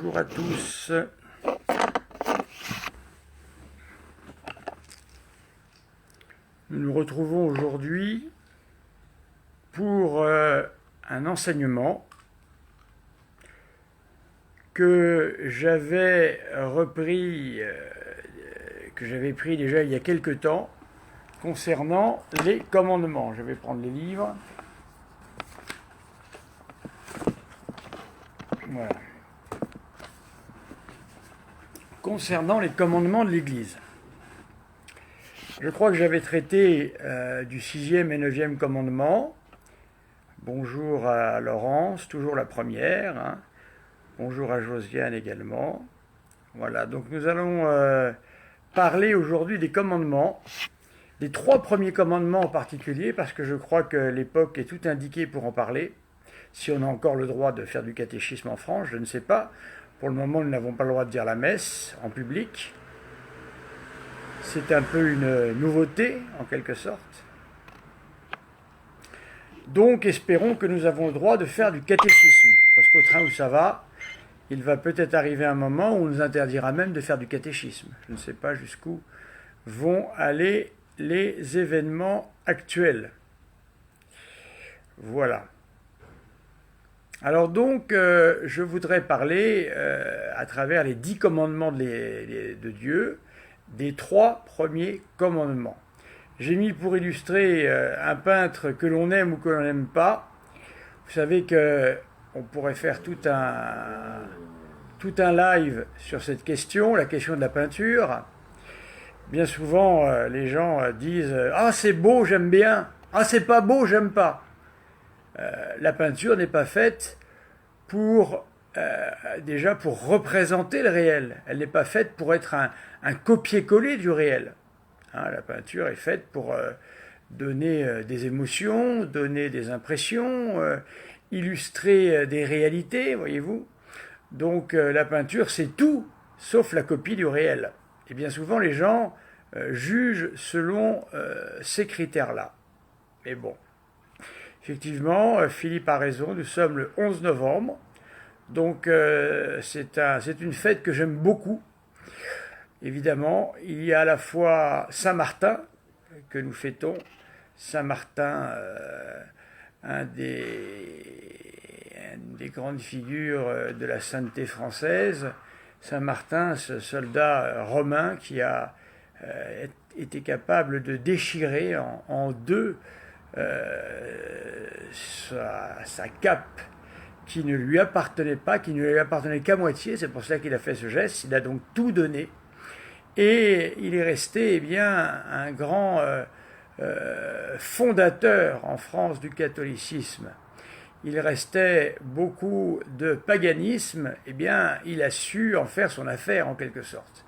Bonjour à tous. Nous nous retrouvons aujourd'hui pour un enseignement que j'avais repris, que j'avais pris déjà il y a quelque temps, concernant les commandements. Je vais prendre les livres. Voilà. Concernant les commandements de l'Église. Je crois que j'avais traité du 6e et 9e commandement. Bonjour à Laurence, toujours la première. Hein. Bonjour à Josiane également. Voilà, donc nous allons parler aujourd'hui des commandements, des 3 premiers commandements en particulier, parce que je crois que l'époque est tout indiquée pour en parler. Si on a encore le droit de faire du catéchisme en France, je ne sais pas. Pour le moment, nous n'avons pas le droit de dire la messe en public. C'est un peu une nouveauté, en quelque sorte. Donc, espérons que nous avons le droit de faire du catéchisme. Parce qu'au train où ça va, il va peut-être arriver un moment où on nous interdira même de faire du catéchisme. Je ne sais pas jusqu'où vont aller les événements actuels. Voilà. Alors donc, je voudrais parler, à travers les 10 commandements de Dieu, des 3 premiers commandements. J'ai mis pour illustrer un peintre que l'on aime ou que l'on n'aime pas. Vous savez qu'on pourrait faire tout un live sur cette question, la question de la peinture. Bien souvent, les gens disent « Ah, c'est beau, j'aime bien. Ah, c'est pas beau, j'aime pas. » La peinture n'est pas faite déjà pour représenter le réel. Elle n'est pas faite pour être un copier-coller du réel. Hein, la peinture est faite pour donner des émotions, donner des impressions, illustrer des réalités, voyez-vous. Donc la peinture, c'est tout sauf la copie du réel. Et bien souvent, les gens jugent selon ces critères-là. Mais bon. Effectivement, Philippe a raison, nous sommes le 11 novembre, donc c'est une fête que j'aime beaucoup. Évidemment, il y a à la fois Saint-Martin, que nous fêtons, Saint-Martin, une des grandes figures de la sainteté française, Saint-Martin, ce soldat romain qui a été capable de déchirer en deux sa cape qui ne lui appartenait pas, qui ne lui appartenait qu'à moitié, c'est pour cela qu'il a fait ce geste, il a donc tout donné, et il est resté un grand fondateur en France du catholicisme. Il restait beaucoup de paganisme, il a su en faire son affaire en quelque sorte.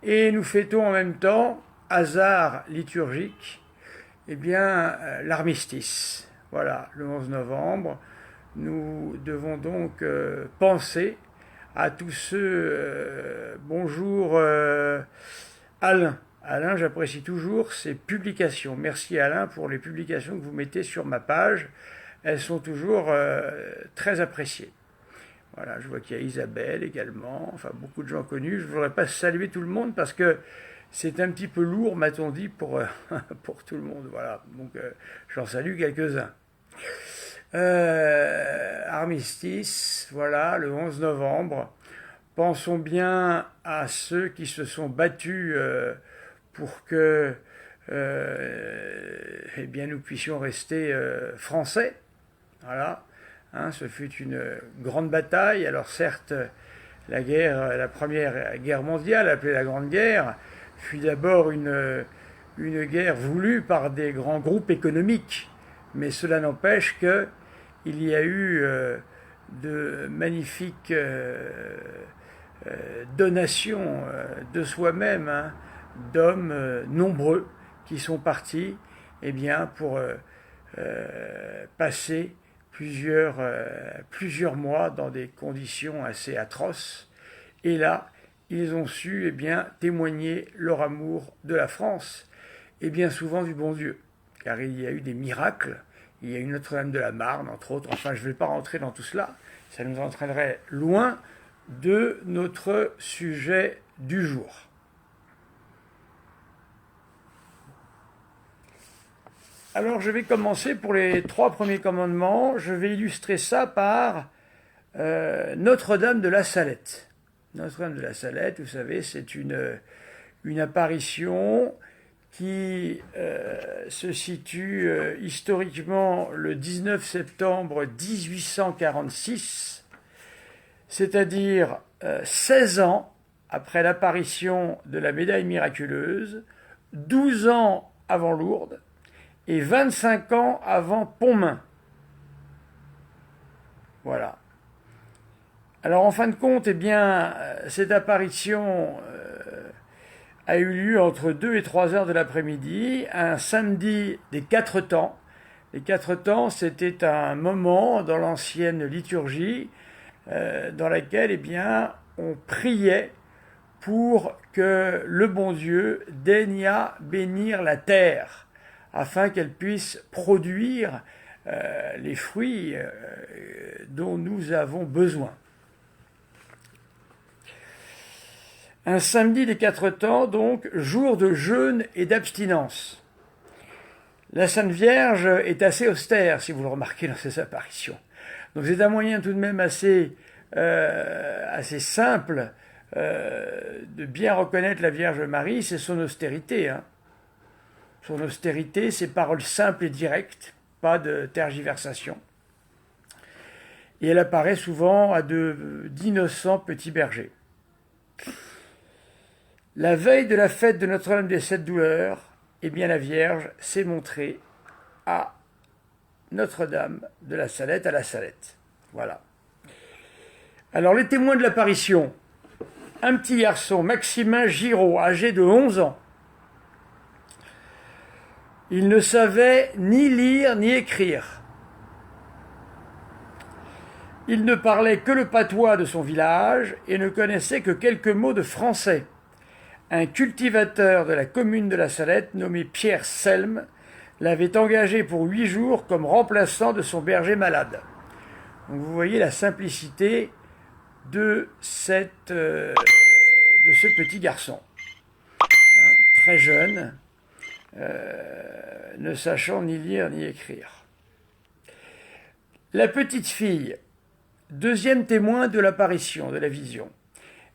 Et nous fêtons en même temps, hasard liturgique, l'armistice. Voilà, le 11 novembre, nous devons donc penser à tous ceux... bonjour Alain. Alain, j'apprécie toujours ses publications. Merci Alain pour les publications que vous mettez sur ma page. Elles sont toujours très appréciées. Voilà, je vois qu'il y a Isabelle également, enfin beaucoup de gens connus. Je ne voudrais pas saluer tout le monde parce que c'est un petit peu lourd, m'a-t-on dit, pour tout le monde. Voilà, donc j'en salue quelques-uns. Armistice, voilà, le 11 novembre. Pensons bien à ceux qui se sont battus pour que nous puissions rester français. Voilà, hein, ce fut une grande bataille. Alors certes, la première guerre mondiale, appelée la Grande Guerre, fut d'abord une guerre voulue par des grands groupes économiques. Mais cela n'empêche qu'il y a eu de magnifiques donations de soi-même, hein, d'hommes nombreux qui sont partis pour passer plusieurs mois dans des conditions assez atroces. Et là, ils ont su témoigner leur amour de la France et bien souvent du bon Dieu. Car il y a eu des miracles, il y a eu Notre-Dame de la Marne, entre autres. Enfin, je ne vais pas rentrer dans tout cela, ça nous entraînerait loin de notre sujet du jour. Alors je vais commencer pour les 3 premiers commandements. Je vais illustrer ça par Notre-Dame de la Salette. Notre-Dame de la Salette, vous savez, c'est une apparition qui se situe historiquement le 19 septembre 1846, c'est-à-dire 16 ans après l'apparition de la médaille miraculeuse, 12 ans avant Lourdes et 25 ans avant Pontmain. Voilà. Alors en fin de compte, eh bien, cette apparition a eu lieu entre 2 et 3 heures de l'après-midi, un samedi des 4 temps. Les 4 temps, c'était un moment dans l'ancienne liturgie dans laquelle, eh bien, on priait pour que le bon Dieu daignât bénir la terre, afin qu'elle puisse produire les fruits dont nous avons besoin. Un samedi des 4 temps, donc, jour de jeûne et d'abstinence. La Sainte Vierge est assez austère, si vous le remarquez dans ses apparitions. Donc c'est un moyen tout de même assez simple de bien reconnaître la Vierge Marie, c'est son austérité. Son austérité, ses paroles simples et directes, pas de tergiversation. Et elle apparaît souvent à d'innocents petits bergers. La veille de la fête de Notre-Dame des Sept Douleurs, eh bien la Vierge s'est montrée à Notre-Dame de la Salette, à la Salette. Voilà. Alors les témoins de l'apparition, un petit garçon, Maximin Giraud, âgé de 11 ans. Il ne savait ni lire ni écrire. Il ne parlait que le patois de son village et ne connaissait que quelques mots de français. Un cultivateur de la commune de la Salette, nommé Pierre Selme, l'avait engagé pour 8 jours comme remplaçant de son berger malade. Donc vous voyez la simplicité de ce petit garçon, très jeune, ne sachant ni lire ni écrire. La petite fille, deuxième témoin de l'apparition, de la vision,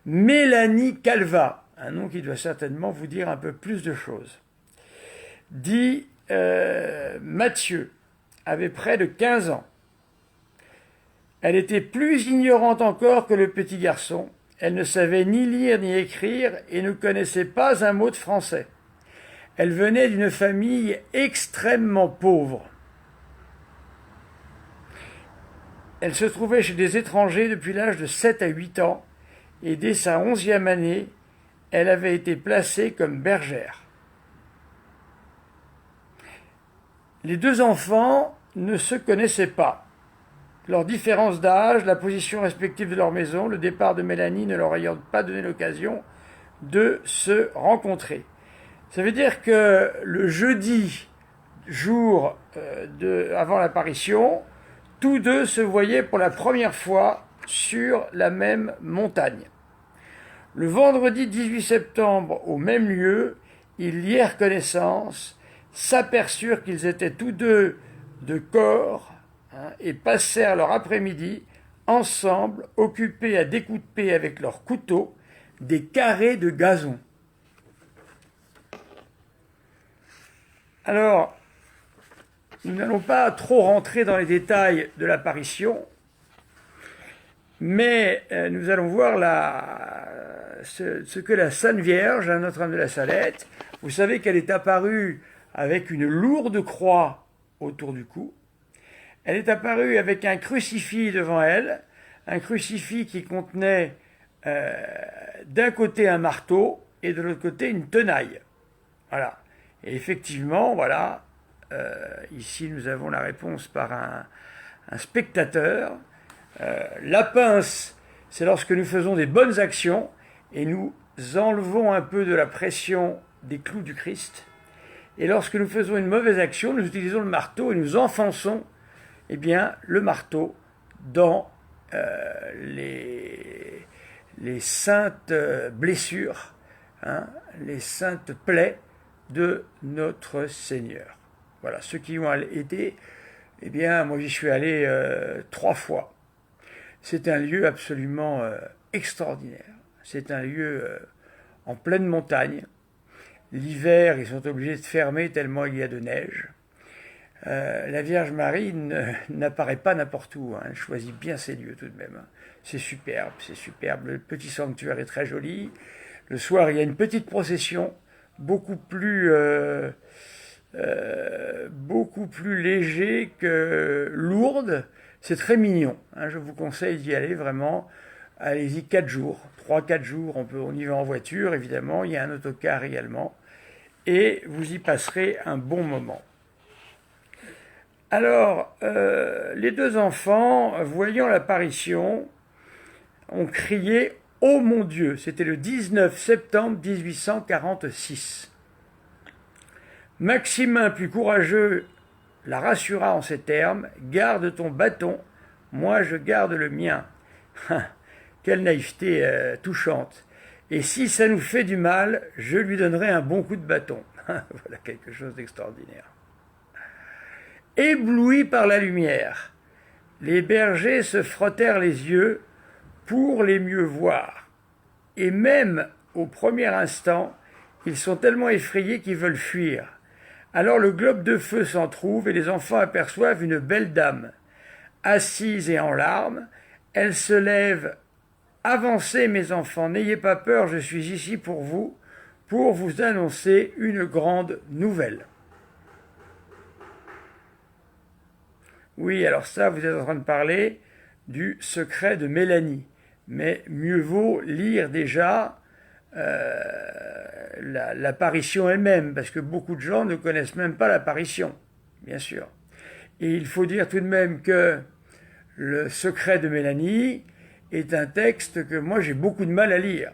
Mélanie Calva, un nom qui doit certainement vous dire un peu plus de choses, dit Mathieu, avait près de 15 ans. Elle était plus ignorante encore que le petit garçon. Elle ne savait ni lire ni écrire et ne connaissait pas un mot de français. Elle venait d'une famille extrêmement pauvre. Elle se trouvait chez des étrangers depuis l'âge de 7 à 8 ans et dès sa 11e année, elle avait été placée comme bergère. Les 2 enfants ne se connaissaient pas. Leur différence d'âge, la position respective de leur maison, le départ de Mélanie ne leur ayant pas donné l'occasion de se rencontrer. Ça veut dire que le jeudi, jour avant l'apparition, tous 2 se voyaient pour la première fois sur la même montagne. Le vendredi 18 septembre, au même lieu, ils lièrent connaissance, s'aperçurent qu'ils étaient tous 2 de corps, et passèrent leur après-midi ensemble, occupés à découper avec leurs couteaux des carrés de gazon. Alors, nous n'allons pas trop rentrer dans les détails de l'apparition, mais nous allons voir ce que la Sainte Vierge, Notre-Dame de la Salette, vous savez qu'elle est apparue avec une lourde croix autour du cou. Elle est apparue avec un crucifix devant elle, un crucifix qui contenait d'un côté un marteau et de l'autre côté une tenaille. Voilà. Et effectivement, voilà, ici nous avons la réponse par un spectateur. La pince, c'est lorsque nous faisons des bonnes actions et nous enlevons un peu de la pression des clous du Christ. Et lorsque nous faisons une mauvaise action, nous utilisons le marteau et nous enfonçons le marteau dans les saintes blessures, hein, les saintes plaies de notre Seigneur. Voilà, ceux qui y ont été, eh bien, moi j'y suis allé 3 fois. C'est un lieu absolument extraordinaire. C'est un lieu en pleine montagne. L'hiver, ils sont obligés de fermer tellement il y a de neige. La Vierge Marie n'apparaît pas n'importe où, hein. Elle choisit bien ses lieux tout de même. C'est superbe, c'est superbe. Le petit sanctuaire est très joli. Le soir, il y a une petite procession, beaucoup plus léger que lourde. C'est très mignon, hein. Je vous conseille d'y aller vraiment. Allez-y 4 jours, 3-4 jours, on y va en voiture évidemment, il y a un autocar également, et vous y passerez un bon moment. Alors, les 2 enfants, voyant l'apparition, ont crié « Oh mon Dieu !» C'était le 19 septembre 1846. Maximin, plus courageux, la rassura en ces termes « Garde ton bâton, moi je garde le mien. » Quelle naïveté touchante. Et si ça nous fait du mal, je lui donnerai un bon coup de bâton. Voilà quelque chose d'extraordinaire. Éblouis par la lumière, les bergers se frottèrent les yeux pour les mieux voir. Et même au premier instant, ils sont tellement effrayés qu'ils veulent fuir. Alors le globe de feu s'en trouve et les enfants aperçoivent une belle dame. Assise et en larmes, elle se lève. Avancez mes enfants, n'ayez pas peur, je suis ici pour vous annoncer une grande nouvelle. Oui, alors ça, vous êtes en train de parler du secret de Mélanie. Mais mieux vaut lire déjà l'apparition elle-même, parce que beaucoup de gens ne connaissent même pas l'apparition, bien sûr. Et il faut dire tout de même que le secret de Mélanie est un texte que moi j'ai beaucoup de mal à lire.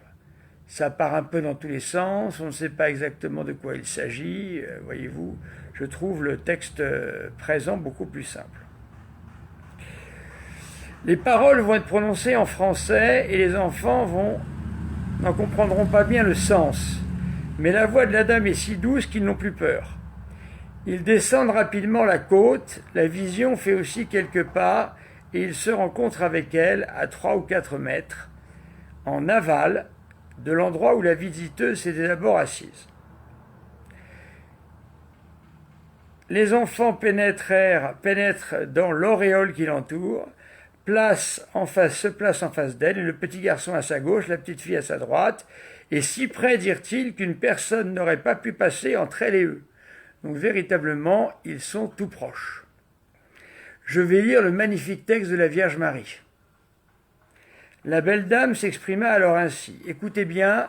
Ça part un peu dans tous les sens, on ne sait pas exactement de quoi il s'agit, voyez-vous. Je trouve le texte présent beaucoup plus simple. Les paroles vont être prononcées en français et les enfants n'en comprendront pas bien le sens. Mais la voix de la dame est si douce qu'ils n'ont plus peur. Ils descendent rapidement la côte, la vision fait aussi quelques pas et ils se rencontrent avec elle à 3 ou 4 mètres, en aval de l'endroit où la visiteuse s'était d'abord assise. Les enfants pénètrent dans l'auréole qui l'entoure, se place en face d'elle, et le petit garçon à sa gauche, la petite fille à sa droite, et si près, dirent-ils, qu'une personne n'aurait pas pu passer entre elle et eux. Donc véritablement, ils sont tout proches. Je vais lire le magnifique texte de la Vierge Marie. La belle dame s'exprima alors ainsi. Écoutez bien,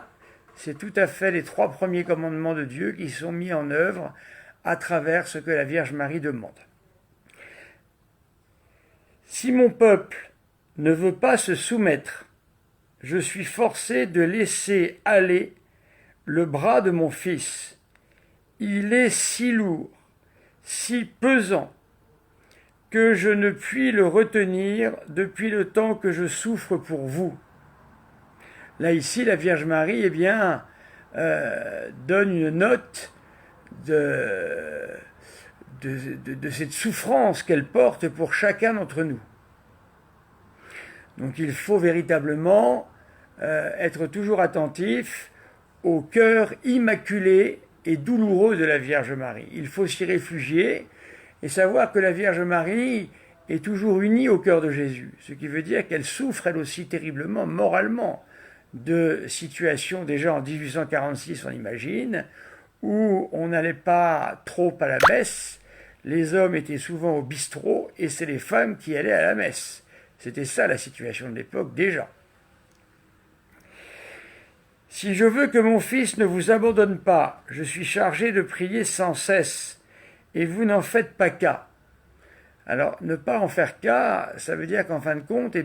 c'est tout à fait les 3 premiers commandements de Dieu qui sont mis en œuvre à travers ce que la Vierge Marie demande. Si mon peuple ne veut pas se soumettre, je suis forcé de laisser aller le bras de mon fils. Il est si lourd, si pesant, que je ne puis le retenir depuis le temps que je souffre pour vous. Là, ici, la Vierge Marie, donne une note de cette souffrance qu'elle porte pour chacun d'entre nous. Donc il faut véritablement être toujours attentif au cœur immaculé et douloureux de la Vierge Marie. Il faut s'y réfugier et savoir que la Vierge Marie est toujours unie au cœur de Jésus, ce qui veut dire qu'elle souffre elle aussi terriblement, moralement, de situations déjà en 1846, on imagine, où on n'allait pas trop à la messe, les hommes étaient souvent au bistrot et c'est les femmes qui allaient à la messe. C'était ça la situation de l'époque déjà. Si je veux que mon fils ne vous abandonne pas, je suis chargé de prier sans cesse, et vous n'en faites pas cas. Alors, ne pas en faire cas, ça veut dire qu'en fin de compte,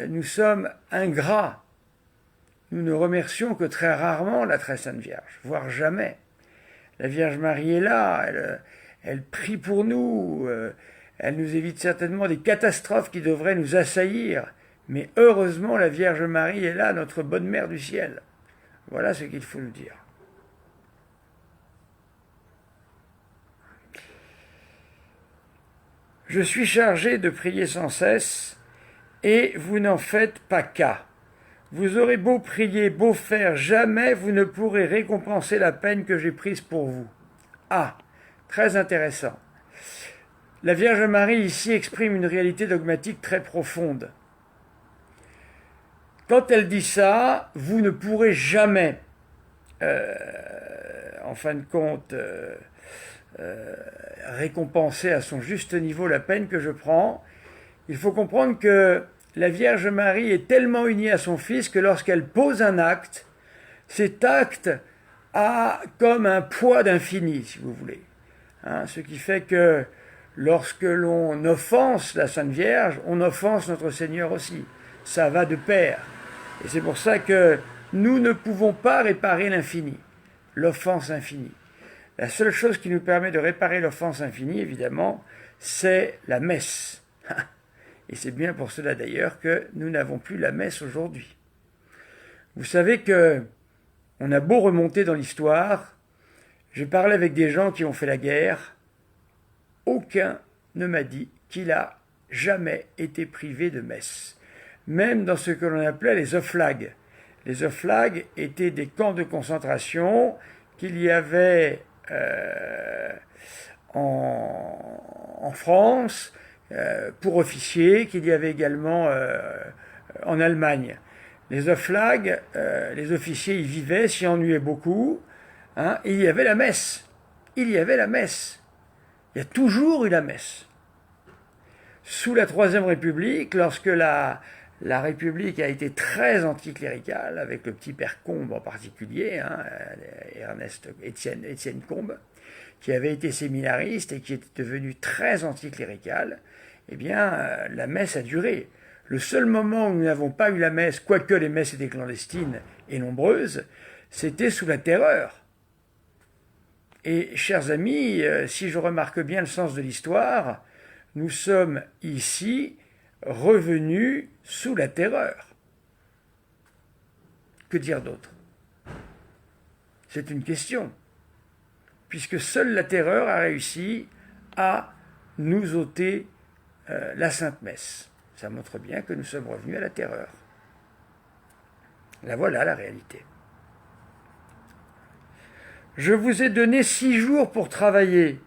nous sommes ingrats. Nous ne remercions que très rarement la très sainte Vierge, voire jamais. La Vierge Marie est là, elle prie pour nous, elle nous évite certainement des catastrophes qui devraient nous assaillir, Mais heureusement, la Vierge Marie est là, notre bonne mère du ciel. Voilà ce qu'il faut nous dire. Je suis chargé de prier sans cesse, et vous n'en faites pas cas. Vous aurez beau prier, beau faire, jamais vous ne pourrez récompenser la peine que j'ai prise pour vous. Ah, très intéressant. La Vierge Marie ici exprime une réalité dogmatique très profonde. Quand elle dit ça, vous ne pourrez jamais, en fin de compte, récompenser à son juste niveau la peine que je prends. Il faut comprendre que la Vierge Marie est tellement unie à son Fils que lorsqu'elle pose un acte, cet acte a comme un poids d'infini, si vous voulez. Ce qui fait que lorsque l'on offense la Sainte Vierge, on offense notre Seigneur aussi. Ça va de pair. Et c'est pour ça que nous ne pouvons pas réparer l'infini, l'offense infinie. La seule chose qui nous permet de réparer l'offense infinie, évidemment, c'est la messe. Et c'est bien pour cela d'ailleurs que nous n'avons plus la messe aujourd'hui. Vous savez que on a beau remonter dans l'histoire, j'ai parlé avec des gens qui ont fait la guerre, aucun ne m'a dit qu'il a jamais été privé de messe. Même dans ce que l'on appelait les oflags. Les oflags étaient des camps de concentration qu'il y avait en France pour officiers, qu'il y avait également en Allemagne. Les oflags, les officiers y vivaient, s'y ennuyaient beaucoup, et il y avait la messe. Il y avait la messe. Il y a toujours eu la messe. Sous la Troisième République, lorsque la République a été très anticléricale, avec le petit père Combes en particulier, Étienne Combes, qui avait été séminariste et qui était devenu très anticlérical, eh bien, la messe a duré. Le seul moment où nous n'avons pas eu la messe, quoique les messes étaient clandestines et nombreuses, c'était sous la Terreur. Et, chers amis, si je remarque bien le sens de l'histoire, nous sommes ici revenus sous la Terreur. Que dire d'autre? C'est une question. Puisque seule la Terreur a réussi à nous ôter la Sainte Messe. Ça montre bien que nous sommes revenus à la Terreur. Là voilà la réalité. Je vous ai donné 6 jours pour travailler.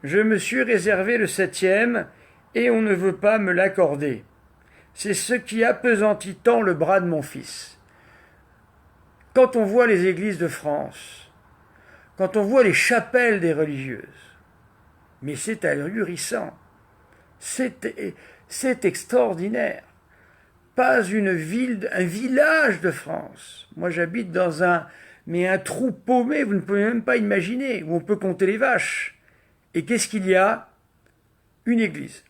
Je me suis réservé le 7e et on ne veut pas me l'accorder. C'est ce qui appesantit tant le bras de mon fils. Quand on voit les églises de France, quand on voit les chapelles des religieuses, mais c'est ahurissant, c'est extraordinaire. Pas une ville, un village de France. Moi j'habite dans un trou paumé, vous ne pouvez même pas imaginer, où on peut compter les vaches. Et qu'est-ce qu'il y a? Une église.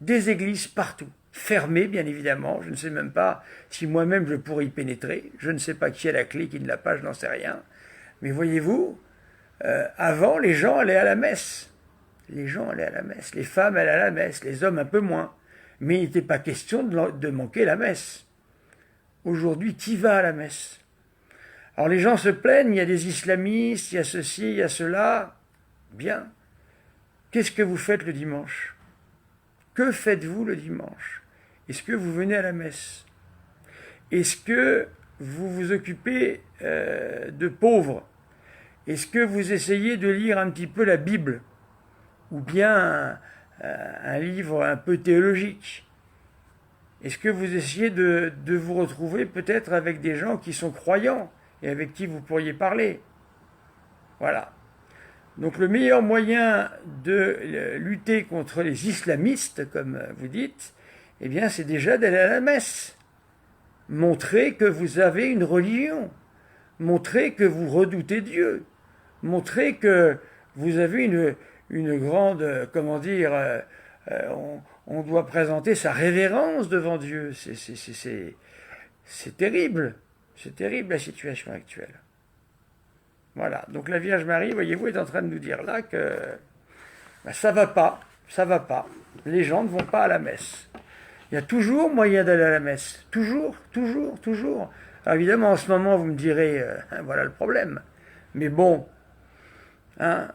Des églises partout. Fermées, bien évidemment. Je ne sais même pas si moi-même je pourrais y pénétrer. Je ne sais pas qui a la clé, qui ne l'a pas, je n'en sais rien. Mais voyez-vous, avant, les gens allaient à la messe. Les gens allaient à la messe. Les femmes allaient à la messe. Les hommes un peu moins. Mais il n'était pas question de manquer la messe. Aujourd'hui, qui va à la messe? Alors les gens se plaignent, il y a des islamistes, il y a ceci, il y a cela. Bien. Qu'est-ce que vous faites le dimanche? Que faites-vous le dimanche? Est-ce que vous venez à la messe? Est-ce que vous vous occupez de pauvres? Est-ce que vous essayez de lire un petit peu la Bible? Ou bien un livre un peu théologique? Est-ce que vous essayez de vous retrouver peut-être avec des gens qui sont croyants et avec qui vous pourriez parler? Voilà. Donc le meilleur moyen de lutter contre les islamistes, comme vous dites, eh bien c'est déjà d'aller à la messe. Montrez que vous avez une religion. Montrez que vous redoutez Dieu. Montrez que vous avez une grande, on doit présenter sa révérence devant Dieu. C'est terrible. C'est terrible la situation actuelle. Voilà. Donc la Vierge Marie, voyez-vous, est en train de nous dire là que ça va pas. Les gens ne vont pas à la messe. Il y a toujours moyen d'aller à la messe. Toujours, toujours, toujours. Alors évidemment, en ce moment, vous me direz, voilà le problème. Mais bon, hein,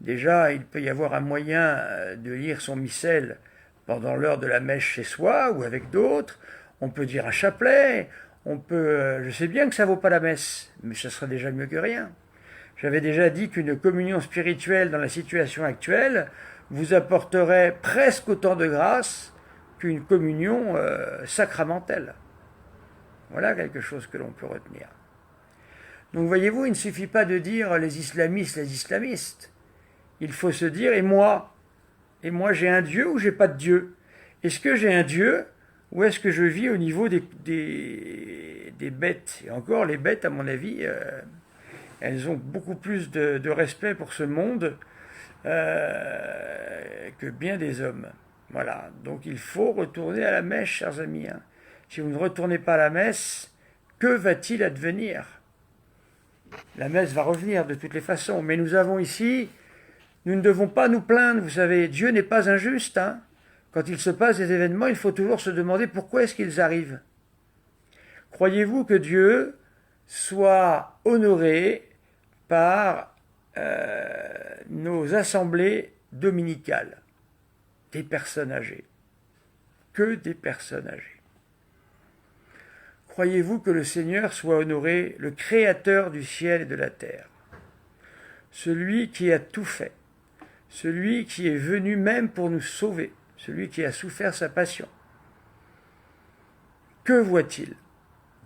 déjà, il peut y avoir un moyen de lire son missel pendant l'heure de la messe chez soi ou avec d'autres. On peut dire un chapelet. On peut, je sais bien que ça vaut pas la messe, mais ça serait déjà mieux que rien. J'avais déjà dit qu'une communion spirituelle dans la situation actuelle vous apporterait presque autant de grâce qu'une communion sacramentelle. Voilà quelque chose que l'on peut retenir. Donc voyez-vous, il ne suffit pas de dire les islamistes. Il faut se dire, et moi j'ai un Dieu ou j'ai pas de Dieu? Est-ce que j'ai un Dieu ou est-ce que je vis au niveau des bêtes? Et encore, les bêtes, à mon avis, elles ont beaucoup plus de respect pour ce monde que bien des hommes. Voilà, donc il faut retourner à la messe, chers amis. Hein. Si vous ne retournez pas à la messe, que va-t-il advenir? La messe va revenir de toutes les façons, mais nous avons ici, nous ne devons pas nous plaindre, vous savez, Dieu n'est pas injuste. Hein. Quand il se passe des événements, il faut toujours se demander pourquoi est-ce qu'ils arrivent. Croyez-vous que Dieu soit honoré par nos assemblées dominicales? Des personnes âgées. Que des personnes âgées. Croyez-vous que le Seigneur soit honoré, le Créateur du ciel et de la terre, celui qui a tout fait, celui qui est venu même pour nous sauver, celui qui a souffert sa passion? Que voit-il?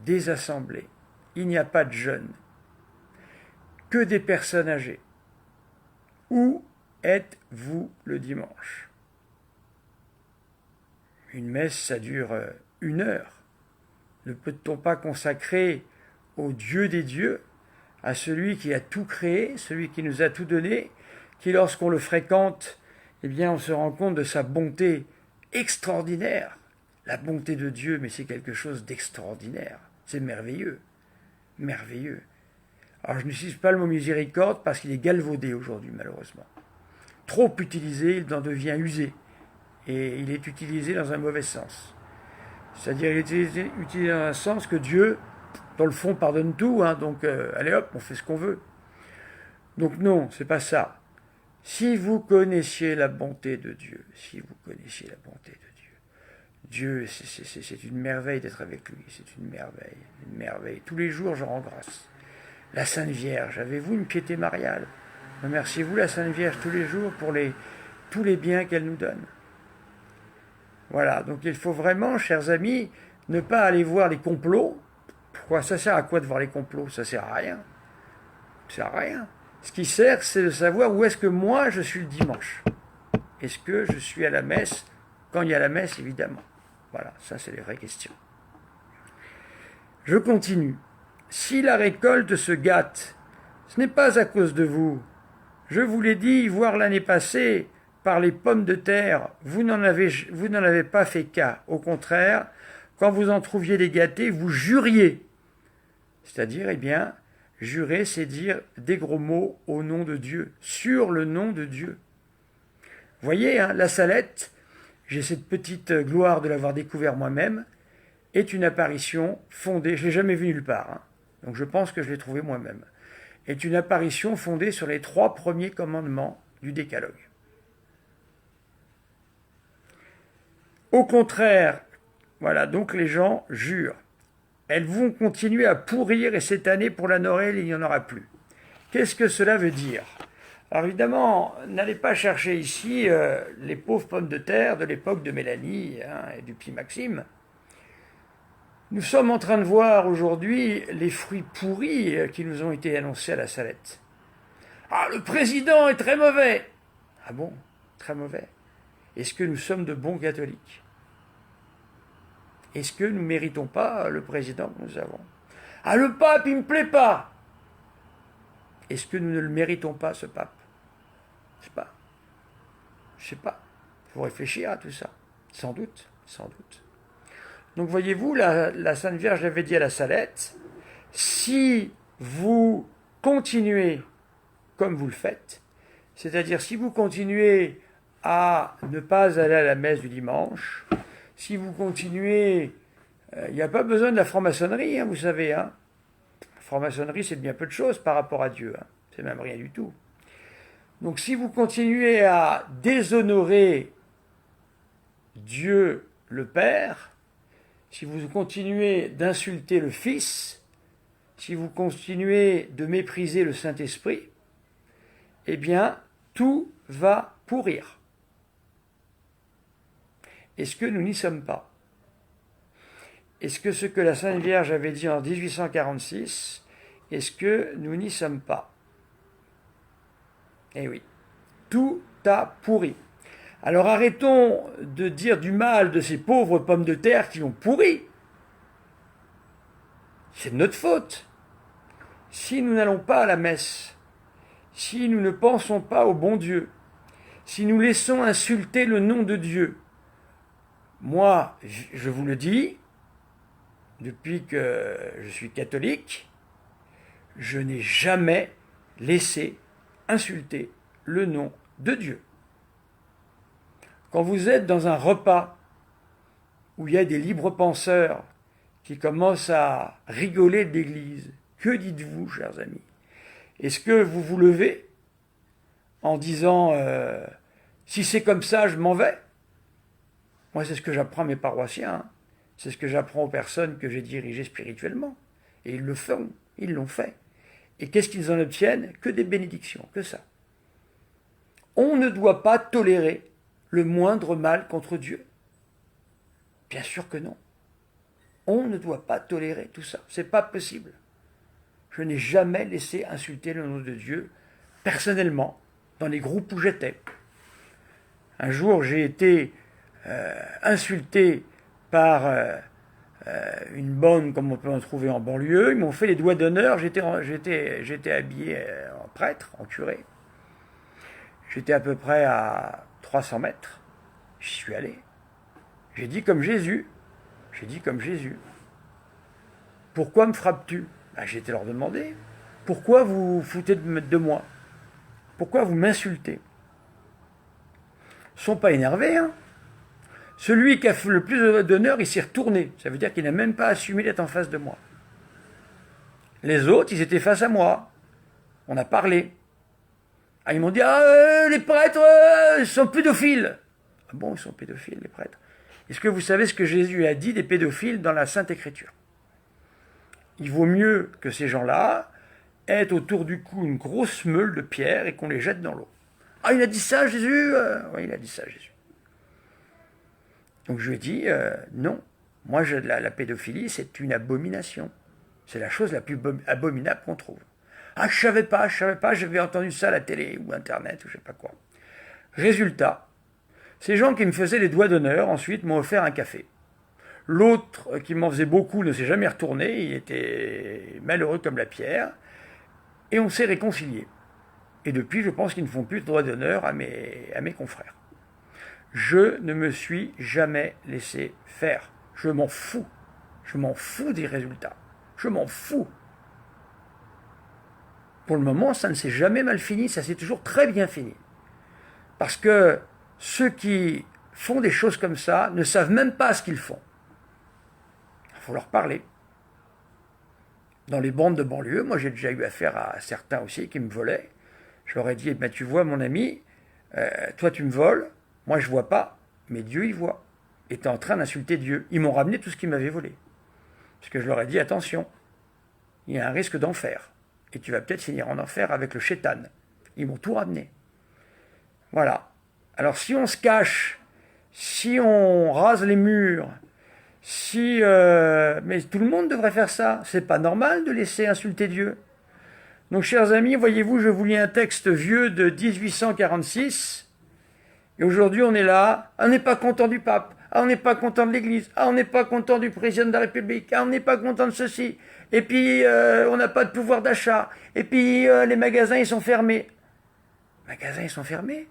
Des assemblées. Il n'y a pas de jeunes. Que des personnes âgées. Où êtes-vous le dimanche? Une messe, ça dure 1 heure. Ne peut-on pas consacrer au Dieu des dieux, à celui qui a tout créé, celui qui nous a tout donné, qui lorsqu'on le fréquente, eh bien on se rend compte de sa bonté extraordinaire. La bonté de Dieu, mais c'est quelque chose d'extraordinaire. C'est merveilleux. Merveilleux. Alors je n'utilise pas le mot miséricorde parce qu'il est galvaudé aujourd'hui, malheureusement. Trop utilisé, il en devient usé. Et il est utilisé dans un mauvais sens. C'est-à-dire il est utilisé dans un sens que Dieu, dans le fond, pardonne tout. Hein, donc allez hop, on fait ce qu'on veut. Donc non, c'est pas ça. Si vous connaissiez la bonté de Dieu, si vous connaissiez la bonté de Dieu, c'est une merveille d'être avec lui, c'est une merveille. Tous les jours, je rends grâce. La Sainte Vierge, avez-vous une piété mariale? Remerciez-vous la Sainte Vierge tous les jours pour tous les biens qu'elle nous donne. Voilà, donc il faut vraiment, chers amis, ne pas aller voir les complots. Pourquoi? Ça sert à quoi de voir les complots? Ça sert à rien. Ça sert à rien. Ce qui sert, c'est de savoir où est-ce que moi je suis le dimanche. Est-ce que je suis à la messe? Quand il y a la messe, évidemment. Voilà, ça c'est les vraies questions. Je continue. Si la récolte se gâte, ce n'est pas à cause de vous. Je vous l'ai dit, voir l'année passée, par les pommes de terre, vous n'en avez pas fait cas. Au contraire, quand vous en trouviez des gâtés, vous juriez. C'est-à-dire, eh bien, jurer, c'est dire des gros mots au nom de Dieu, sur le nom de Dieu. Voyez, hein, la Salette, j'ai cette petite gloire de l'avoir découvert moi-même, est une apparition fondée, je ne l'ai jamais vue nulle part, hein, donc je pense que je l'ai trouvée moi-même, est une apparition fondée sur les 3 premiers commandements du Décalogue. Au contraire, voilà, donc les gens jurent. Elles vont continuer à pourrir et cette année, pour la Noël, il n'y en aura plus. Qu'est-ce que cela veut dire? Alors évidemment, n'allez pas chercher ici les pauvres pommes de terre de l'époque de Mélanie et du petit Maxime. Nous sommes en train de voir aujourd'hui les fruits pourris qui nous ont été annoncés à la Salette. Ah, le président est très mauvais! Ah bon? Très mauvais. Est-ce que nous sommes de bons catholiques? Est-ce que nous ne méritons pas le président que nous avons? Ah, le pape, il ne me plaît pas! Est-ce que nous ne le méritons pas, ce pape? Je sais pas. Je sais pas. Il faut réfléchir à tout ça. Sans doute, sans doute. Donc voyez-vous, la Sainte Vierge l'avait dit à la Salette, si vous continuez comme vous le faites, c'est-à-dire si vous continuez à ne pas aller à la messe du dimanche, si vous continuez, il n'y a pas besoin de la franc-maçonnerie, hein, vous savez. Hein. La franc-maçonnerie, c'est bien peu de choses par rapport à Dieu. Hein. C'est même rien du tout. Donc si vous continuez à déshonorer Dieu le Père, si vous continuez d'insulter le Fils, si vous continuez de mépriser le Saint-Esprit, eh bien, tout va pourrir. Est-ce que nous n'y sommes pas? Est-ce que ce que la Sainte Vierge avait dit en 1846, est-ce que nous n'y sommes pas? Eh oui, tout a pourri. Alors arrêtons de dire du mal de ces pauvres pommes de terre qui ont pourri. C'est de notre faute. Si nous n'allons pas à la messe, si nous ne pensons pas au bon Dieu, si nous laissons insulter le nom de Dieu, moi, je vous le dis, depuis que je suis catholique, je n'ai jamais laissé insulter le nom de Dieu. Quand vous êtes dans un repas où il y a des libres penseurs qui commencent à rigoler de l'Église, que dites-vous, chers amis? Est-ce que vous vous levez en disant si c'est comme ça, je m'en vais? Moi, c'est ce que j'apprends à mes paroissiens. Hein. C'est ce que j'apprends aux personnes que j'ai dirigées spirituellement. Et ils le font, ils l'ont fait. Et qu'est-ce qu'ils en obtiennent? Que des bénédictions, que ça. On ne doit pas tolérer le moindre mal contre Dieu. Bien sûr que non. On ne doit pas tolérer tout ça. C'est pas possible. Je n'ai jamais laissé insulter le nom de Dieu, personnellement, dans les groupes où j'étais. Un jour, j'ai été insulté par une bonne, comme on peut en trouver en banlieue. Ils m'ont fait les doigts d'honneur. J'étais habillé en prêtre, en curé. J'étais à peu près à 300 mètres. J'y suis allé. J'ai dit comme Jésus. J'ai dit comme Jésus. Pourquoi me frappes-tu? J'ai été leur demander. Pourquoi vous foutez de moi? Pourquoi vous m'insultez? Ils ne sont pas énervés, hein. Celui qui a fait le plus d'honneur, il s'est retourné. Ça veut dire qu'il n'a même pas assumé d'être en face de moi. Les autres, ils étaient face à moi. On a parlé. Ils m'ont dit les prêtres, ils sont pédophiles. Ah bon, ils sont pédophiles, les prêtres. Est-ce que vous savez ce que Jésus a dit des pédophiles dans la Sainte Écriture? Il vaut mieux que ces gens-là aient autour du cou une grosse meule de pierre et qu'on les jette dans l'eau. Ah, il a dit ça, Jésus? Oui, il a dit ça, Jésus. Donc je lui ai dit, non. Moi, la pédophilie, c'est une abomination. C'est la chose la plus abominable qu'on trouve. Ah, je savais pas, j'avais entendu ça à la télé ou Internet ou je sais pas quoi. Résultat, ces gens qui me faisaient les doigts d'honneur, ensuite, m'ont offert un café. L'autre, qui m'en faisait beaucoup, ne s'est jamais retourné, il était malheureux comme la pierre, et on s'est réconciliés. Et depuis, je pense qu'ils ne font plus de doigts d'honneur à mes confrères. Je ne me suis jamais laissé faire. Je m'en fous. Je m'en fous des résultats. Je m'en fous. Pour le moment, ça ne s'est jamais mal fini, ça s'est toujours très bien fini. Parce que ceux qui font des choses comme ça ne savent même pas ce qu'ils font. Il faut leur parler. Dans les bandes de banlieue, moi j'ai déjà eu affaire à certains aussi qui me volaient. Je leur ai dit, tu vois mon ami, toi tu me voles, moi je vois pas, mais Dieu il voit. Et tu es en train d'insulter Dieu. Ils m'ont ramené tout ce qu'ils m'avaient volé. Parce que je leur ai dit, attention, il y a un risque d'enfer. Et tu vas peut-être finir en enfer avec le chétan. Ils m'ont tout ramené. Voilà. Alors si on se cache, si on rase les murs, mais tout le monde devrait faire ça. C'est pas normal de laisser insulter Dieu. Donc chers amis, voyez-vous, je vous lis un texte vieux de 1846. Et aujourd'hui on est là, on n'est pas content du pape. On n'est pas content de l'Église. On n'est pas content du président de la République. On n'est pas content de ceci. Et puis, on n'a pas de pouvoir d'achat. Et puis, les magasins, ils sont fermés. Les magasins, ils sont fermés?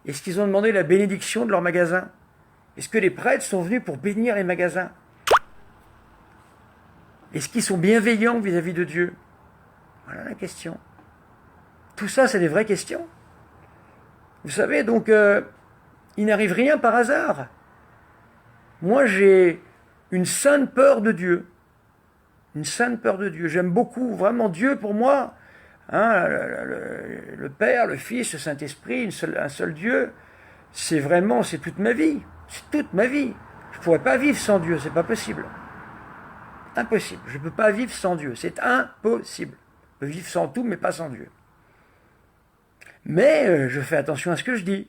Est-ce qu'ils ont demandé la bénédiction de leurs magasins? Est-ce que les prêtres sont venus pour bénir les magasins? Est-ce qu'ils sont bienveillants vis-à-vis de Dieu? Voilà la question. Tout ça, c'est des vraies questions. Vous savez, donc, Il n'arrive rien par hasard. Moi, j'ai une sainte peur de Dieu. Une sainte peur de Dieu. J'aime beaucoup, vraiment, Dieu pour moi. Hein, le Père, le Fils, le Saint-Esprit, un seul Dieu. C'est toute ma vie. C'est toute ma vie. Je ne pourrais pas vivre sans Dieu, c'est pas possible. Impossible. Je ne peux pas vivre sans Dieu. C'est impossible. Je peux vivre sans tout, mais pas sans Dieu. Mais je fais attention à ce que je dis.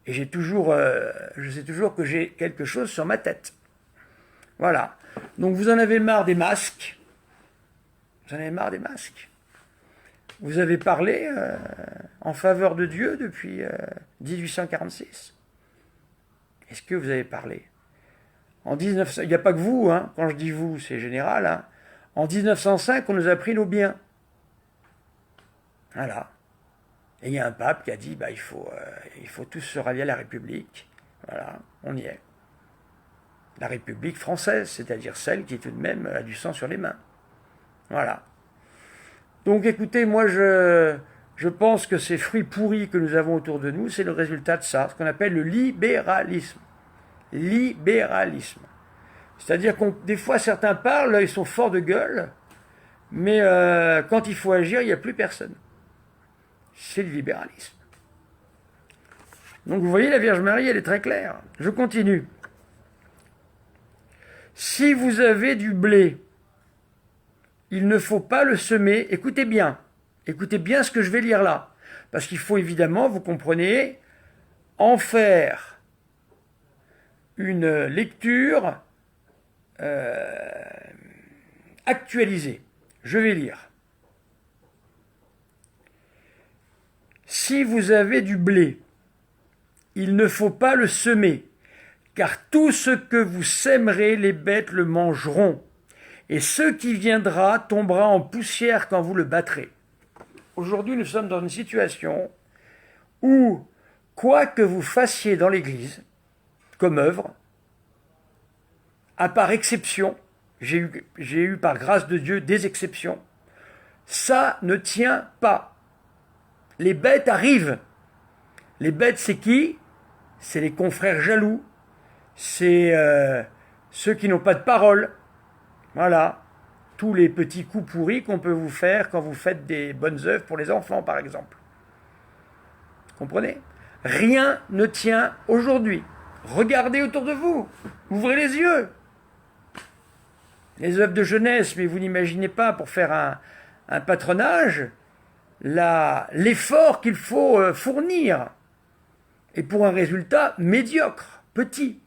Et je sais toujours que j'ai quelque chose sur ma tête. Voilà. Donc vous en avez marre des masques. Vous en avez marre des masques. Vous avez parlé en faveur de Dieu depuis 1846. Est-ce que vous avez parlé? En 1900, il n'y a pas que vous, hein. Quand je dis vous, c'est général. Hein. En 1905, on nous a pris nos biens. Voilà. Et il y a un pape qui a dit, il faut tous se rallier à la République. Voilà, on y est. La République française, c'est-à-dire celle qui tout de même a du sang sur les mains. Voilà. Donc écoutez, moi je pense que ces fruits pourris que nous avons autour de nous, c'est le résultat de ça, ce qu'on appelle le libéralisme. Libéralisme. C'est-à-dire que des fois certains parlent, ils sont forts de gueule, mais quand il faut agir, il n'y a plus personne. C'est le libéralisme. Donc vous voyez, la Vierge Marie, elle est très claire. Je continue. Si vous avez du blé, il ne faut pas le semer. Écoutez bien ce que je vais lire là. Parce qu'il faut évidemment, vous comprenez, en faire une lecture actualisée. Je vais lire. Si vous avez du blé, il ne faut pas le semer, car tout ce que vous sèmerez, les bêtes le mangeront, et ce qui viendra tombera en poussière quand vous le battrez. Aujourd'hui, nous sommes dans une situation où, quoi que vous fassiez dans l'Église, comme œuvre, à part exception, j'ai eu par grâce de Dieu des exceptions, ça ne tient pas. Les bêtes arrivent. Les bêtes, c'est qui? C'est les confrères jaloux. C'est ceux qui n'ont pas de parole. Voilà. Tous les petits coups pourris qu'on peut vous faire quand vous faites des bonnes œuvres pour les enfants, par exemple. Comprenez? Rien ne tient aujourd'hui. Regardez autour de vous. Ouvrez les yeux. Les œuvres de jeunesse, mais vous n'imaginez pas, pour faire un patronage, l'effort qu'il faut fournir, et pour un résultat médiocre, petit,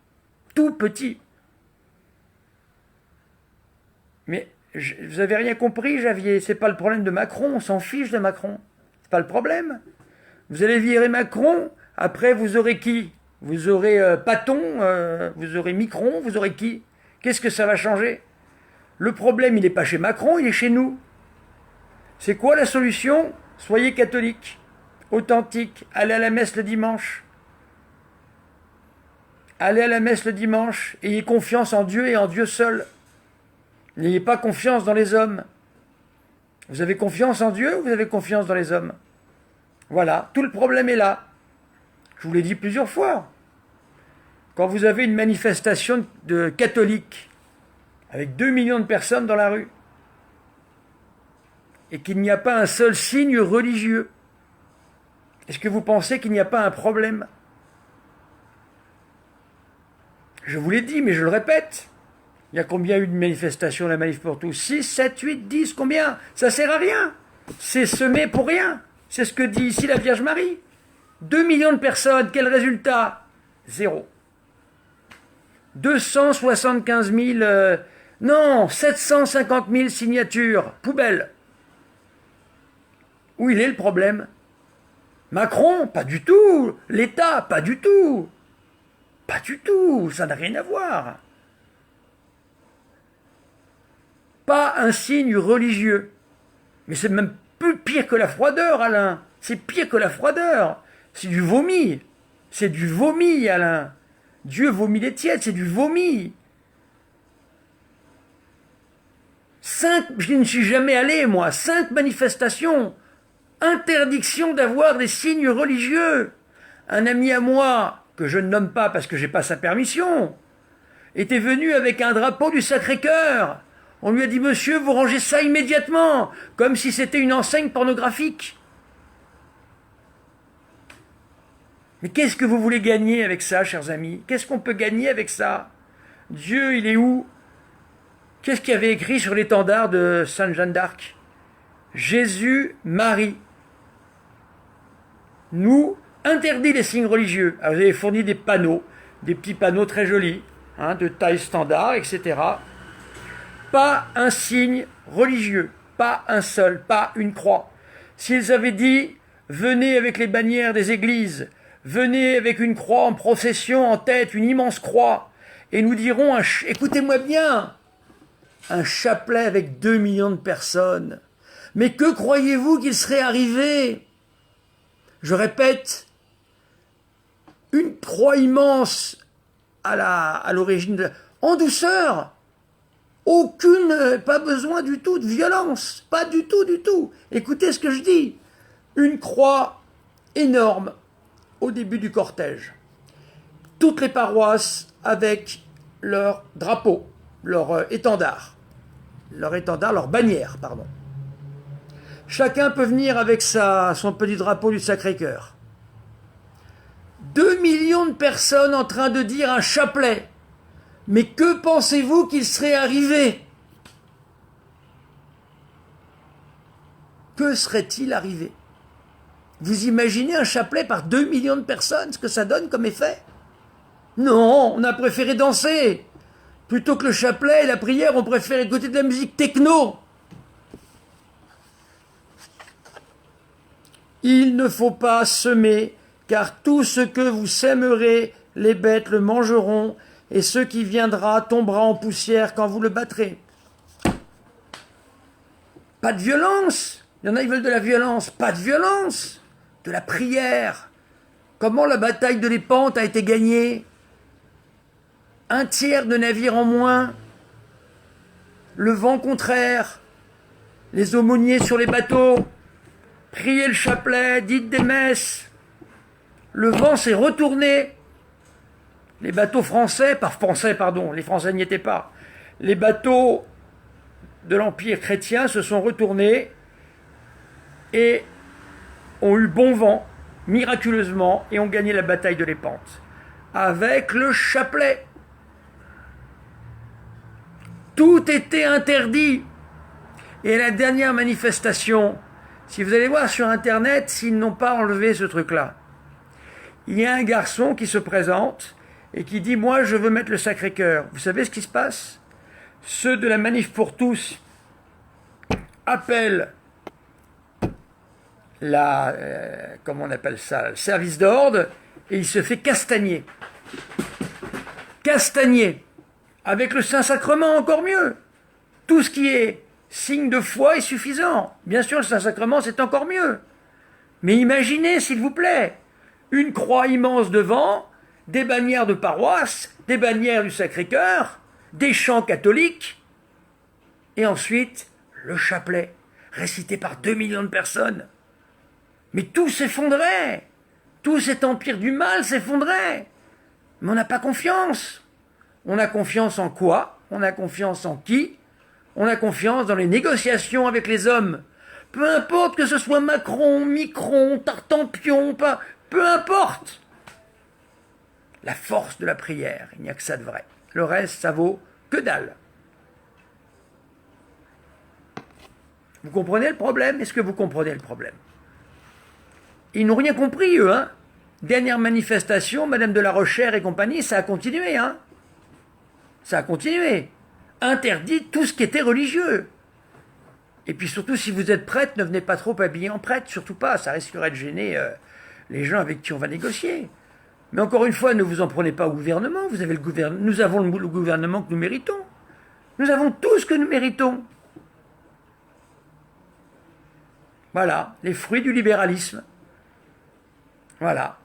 tout petit. Mais vous avez rien compris, Javier, c'est pas le problème de Macron, on s'en fiche de Macron, c'est pas le problème. Vous allez virer Macron, après vous aurez qui? Vous aurez Paton, vous aurez Micron, vous aurez qui? Qu'est-ce que ça va changer? Le problème, il n'est pas chez Macron, il est chez nous. C'est quoi la solution? Soyez catholiques, authentiques, allez à la messe le dimanche. Allez à la messe le dimanche, ayez confiance en Dieu et en Dieu seul. N'ayez pas confiance dans les hommes. Vous avez confiance en Dieu ou vous avez confiance dans les hommes? Voilà, tout le problème est là. Je vous l'ai dit plusieurs fois. Quand vous avez une manifestation de catholiques, avec 2 millions de personnes dans la rue, et qu'il n'y a pas un seul signe religieux, est-ce que vous pensez qu'il n'y a pas un problème? Je vous l'ai dit, mais je le répète. Il y a combien eu de manifestations, la manif pour tous? 6, 7, 8, 10, combien? Ça sert à rien. C'est semé pour rien. C'est ce que dit ici la Vierge Marie. 2 millions de personnes, quel résultat? Zéro. 275 000... non, 750 000 signatures. Poubelle. Où il est le problème? Macron? Pas du tout. L'État? Pas du tout. Pas du tout. Ça n'a rien à voir. Pas un signe religieux. Mais c'est même plus pire que la froideur, Alain. C'est pire que la froideur. C'est du vomi. C'est du vomi, Alain. Dieu vomit les tièdes, c'est du vomi. 5, je ne suis jamais allé, moi. 5 manifestations. Interdiction d'avoir des signes religieux. Un ami à moi, que je ne nomme pas parce que je n'ai pas sa permission, était venu avec un drapeau du Sacré-Cœur. On lui a dit, monsieur, vous rangez ça immédiatement, comme si c'était une enseigne pornographique. Mais qu'est-ce que vous voulez gagner avec ça, chers amis? Qu'est-ce qu'on peut gagner avec ça? Dieu, il est où? Qu'est-ce qu'il y avait écrit sur l'étendard de Sainte Jeanne d'Arc? Jésus, Marie. Nous, interdit les signes religieux. Alors, vous avez fourni des panneaux, des petits panneaux très jolis, de taille standard, etc. Pas un signe religieux, pas un seul, pas une croix. S'ils avaient dit, venez avec les bannières des églises, venez avec une croix en procession en tête, une immense croix, et nous dirons, écoutez-moi bien, un chapelet avec 2 millions de personnes. Mais que croyez-vous qu'il serait arrivé? Je répète, une croix immense à l'origine, en douceur, pas besoin du tout de violence, pas du tout, du tout. Écoutez ce que je dis, une croix énorme au début du cortège. Toutes les paroisses avec leur drapeau, leur étendard, leur bannière, pardon. Chacun peut venir avec son petit drapeau du Sacré-Cœur. 2 millions de personnes en train de dire un chapelet. Mais que pensez-vous qu'il serait arrivé? Que serait-il arrivé? Vous imaginez un chapelet par 2 millions de personnes, ce que ça donne comme effet? Non, on a préféré danser. Plutôt que le chapelet et la prière, on préfère écouter de la musique techno. Il ne faut pas semer, car tout ce que vous sèmerez, les bêtes le mangeront, et ce qui viendra tombera en poussière quand vous le battrez. Pas de violence. Il y en a, ils veulent de la violence. Pas de violence. De la prière. Comment la bataille de l'Épante a été gagnée? 1/3 de navires en moins. Le vent contraire. Les aumôniers sur les bateaux. Priez le chapelet, dites des messes. Le vent s'est retourné. Les bateaux français, les Français n'y étaient pas. Les bateaux de l'Empire chrétien se sont retournés et ont eu bon vent, miraculeusement, et ont gagné la bataille de l'Épante. Avec le chapelet. Tout était interdit. Et la dernière manifestation, si vous allez voir sur Internet, s'ils n'ont pas enlevé ce truc-là, il y a un garçon qui se présente et qui dit « Moi, je veux mettre le Sacré-Cœur ». Vous savez ce qui se passe? Ceux de la Manif pour tous appellent comment on appelle ça, le service d'ordre, et il se fait castagner. Castagner. Avec le Saint-Sacrement, encore mieux. Tout ce qui est signe de foi est suffisant. Bien sûr, le Saint-Sacrement, c'est encore mieux. Mais imaginez, s'il vous plaît, une croix immense devant, des bannières de paroisse, des bannières du Sacré-Cœur, des chants catholiques, et ensuite le chapelet, récité par 2 millions de personnes. Mais tout s'effondrait. Tout cet empire du mal s'effondrait. Mais on n'a pas confiance. On a confiance en quoi? On a confiance en qui? On a confiance dans les négociations avec les hommes. Peu importe que ce soit Macron, Micron, Tartampion, peu importe. La force de la prière, il n'y a que ça de vrai. Le reste, ça vaut que dalle. Vous comprenez le problème? Est-ce que vous comprenez le problème? Ils n'ont rien compris, eux, hein. Dernière manifestation, Madame de la Rochère et compagnie, ça a continué, hein. Ça a continué. Interdit tout ce qui était religieux. Et puis surtout, si vous êtes prêtre, ne venez pas trop habillé en prêtre, surtout pas, ça risquerait de gêner les gens avec qui on va négocier. Mais encore une fois, ne vous en prenez pas au gouvernement, nous avons le gouvernement que nous méritons. Nous avons tout ce que nous méritons. Voilà, les fruits du libéralisme. Voilà.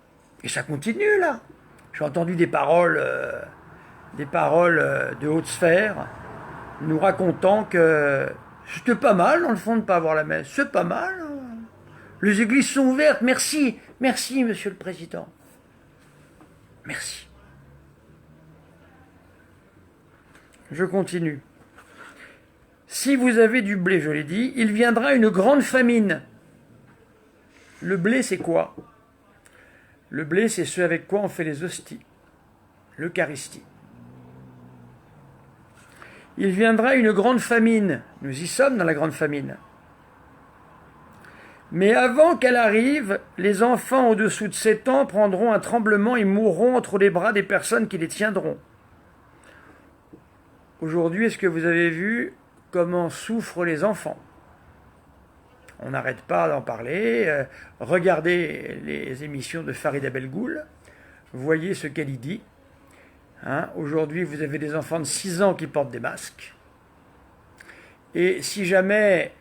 Et ça continue, là. J'ai entendu des paroles de haute sphère nous racontant que c'était pas mal, dans le fond, de ne pas avoir la messe. C'est pas mal. Hein. Les églises sont ouvertes. Merci, monsieur le Président. Merci. Je continue. Si vous avez du blé, je l'ai dit, il viendra une grande famine. Le blé, c'est quoi? Le blé, c'est ce avec quoi on fait les hosties, l'Eucharistie. Il viendra une grande famine. Nous y sommes dans la grande famine. Mais avant qu'elle arrive, les enfants au-dessous de 7 ans prendront un tremblement et mourront entre les bras des personnes qui les tiendront. Aujourd'hui, est-ce que vous avez vu comment souffrent les enfants? On n'arrête pas d'en parler. Regardez les émissions de Farida Belgoul. Voyez ce qu'elle y dit. Aujourd'hui, vous avez des enfants de 6 ans qui portent des masques. Et si jamais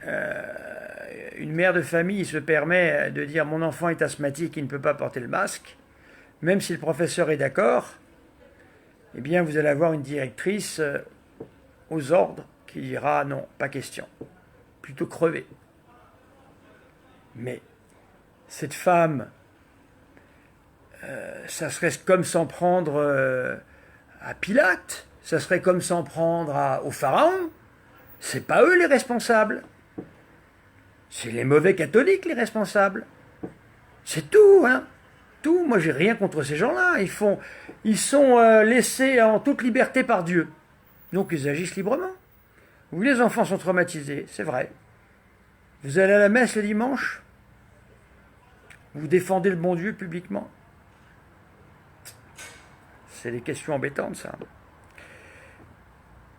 une mère de famille se permet de dire « mon enfant est asthmatique, il ne peut pas porter le masque », même si le professeur est d'accord, eh bien vous allez avoir une directrice aux ordres qui dira « non, pas question, plutôt crever ». Mais cette femme, ça serait comme s'en prendre à Pilate, ça serait comme s'en prendre au Pharaon. C'est pas eux les responsables. C'est les mauvais catholiques les responsables. C'est tout, hein. Tout. Moi, j'ai rien contre ces gens-là. Ils sont laissés en toute liberté par Dieu. Donc, ils agissent librement. Oui, les enfants sont traumatisés, c'est vrai. Vous allez à la messe le dimanche? Vous défendez le bon Dieu publiquement? C'est des questions embêtantes, ça.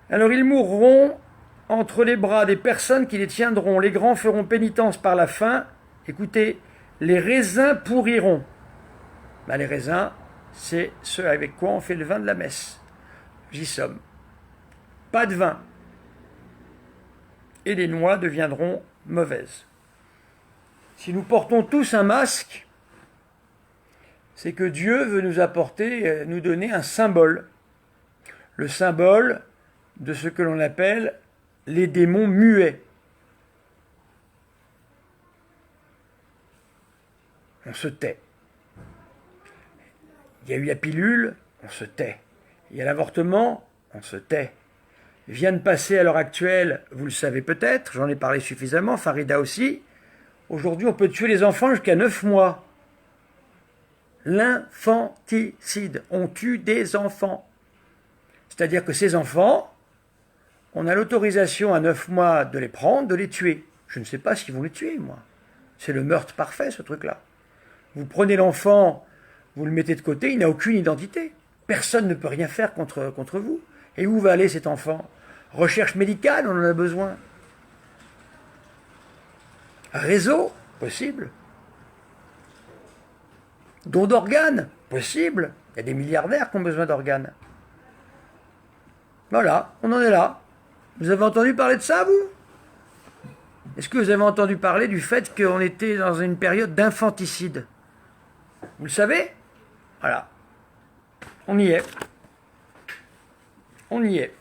Alors, ils mourront entre les bras des personnes qui les tiendront. Les grands feront pénitence par la faim. Écoutez, les raisins pourriront. Les raisins, c'est ceux avec quoi on fait le vin de la messe. J'y somme. Pas de vin. Et les noix deviendront mauvaises. Si nous portons tous un masque, c'est que Dieu veut nous apporter, nous donner un symbole. Le symbole de ce que l'on appelle les démons muets. On se tait. Il y a eu la pilule, on se tait. Il y a l'avortement, on se tait. Vient de passer à l'heure actuelle, vous le savez peut-être, j'en ai parlé suffisamment, Farida aussi, aujourd'hui on peut tuer les enfants jusqu'à 9 mois. L'infanticide, on tue des enfants. C'est-à-dire que ces enfants, on a l'autorisation à 9 mois de les prendre, de les tuer. Je ne sais pas s'ils vont les tuer, moi. C'est le meurtre parfait, ce truc-là. Vous prenez l'enfant, vous le mettez de côté, il n'a aucune identité. Personne ne peut rien faire contre vous. Et où va aller cet enfant? Recherche médicale, on en a besoin. Réseau? Possible. Don d'organes? Possible. Il y a des milliardaires qui ont besoin d'organes. Voilà, on en est là. Vous avez entendu parler de ça, vous? Est-ce que vous avez entendu parler du fait qu'on était dans une période d'infanticide? Vous le savez? Voilà. On y est. On y est.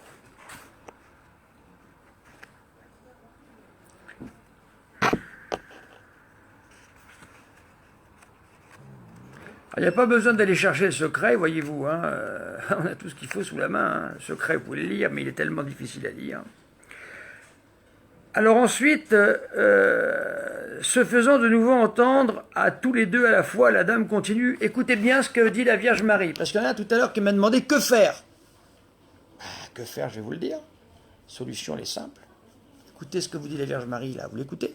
Il n'y a pas besoin d'aller chercher le secret, voyez-vous. On a tout ce qu'il faut sous la main. Le secret, vous pouvez le lire, mais il est tellement difficile à lire. Alors ensuite, se faisant de nouveau entendre à tous les deux à la fois, la dame continue. Écoutez bien ce que dit la Vierge Marie. Parce qu'il y en a tout à l'heure qui m'a demandé que faire. Que faire, je vais vous le dire. La solution, elle est simple. Écoutez ce que vous dit la Vierge Marie, là. Vous l'écoutez?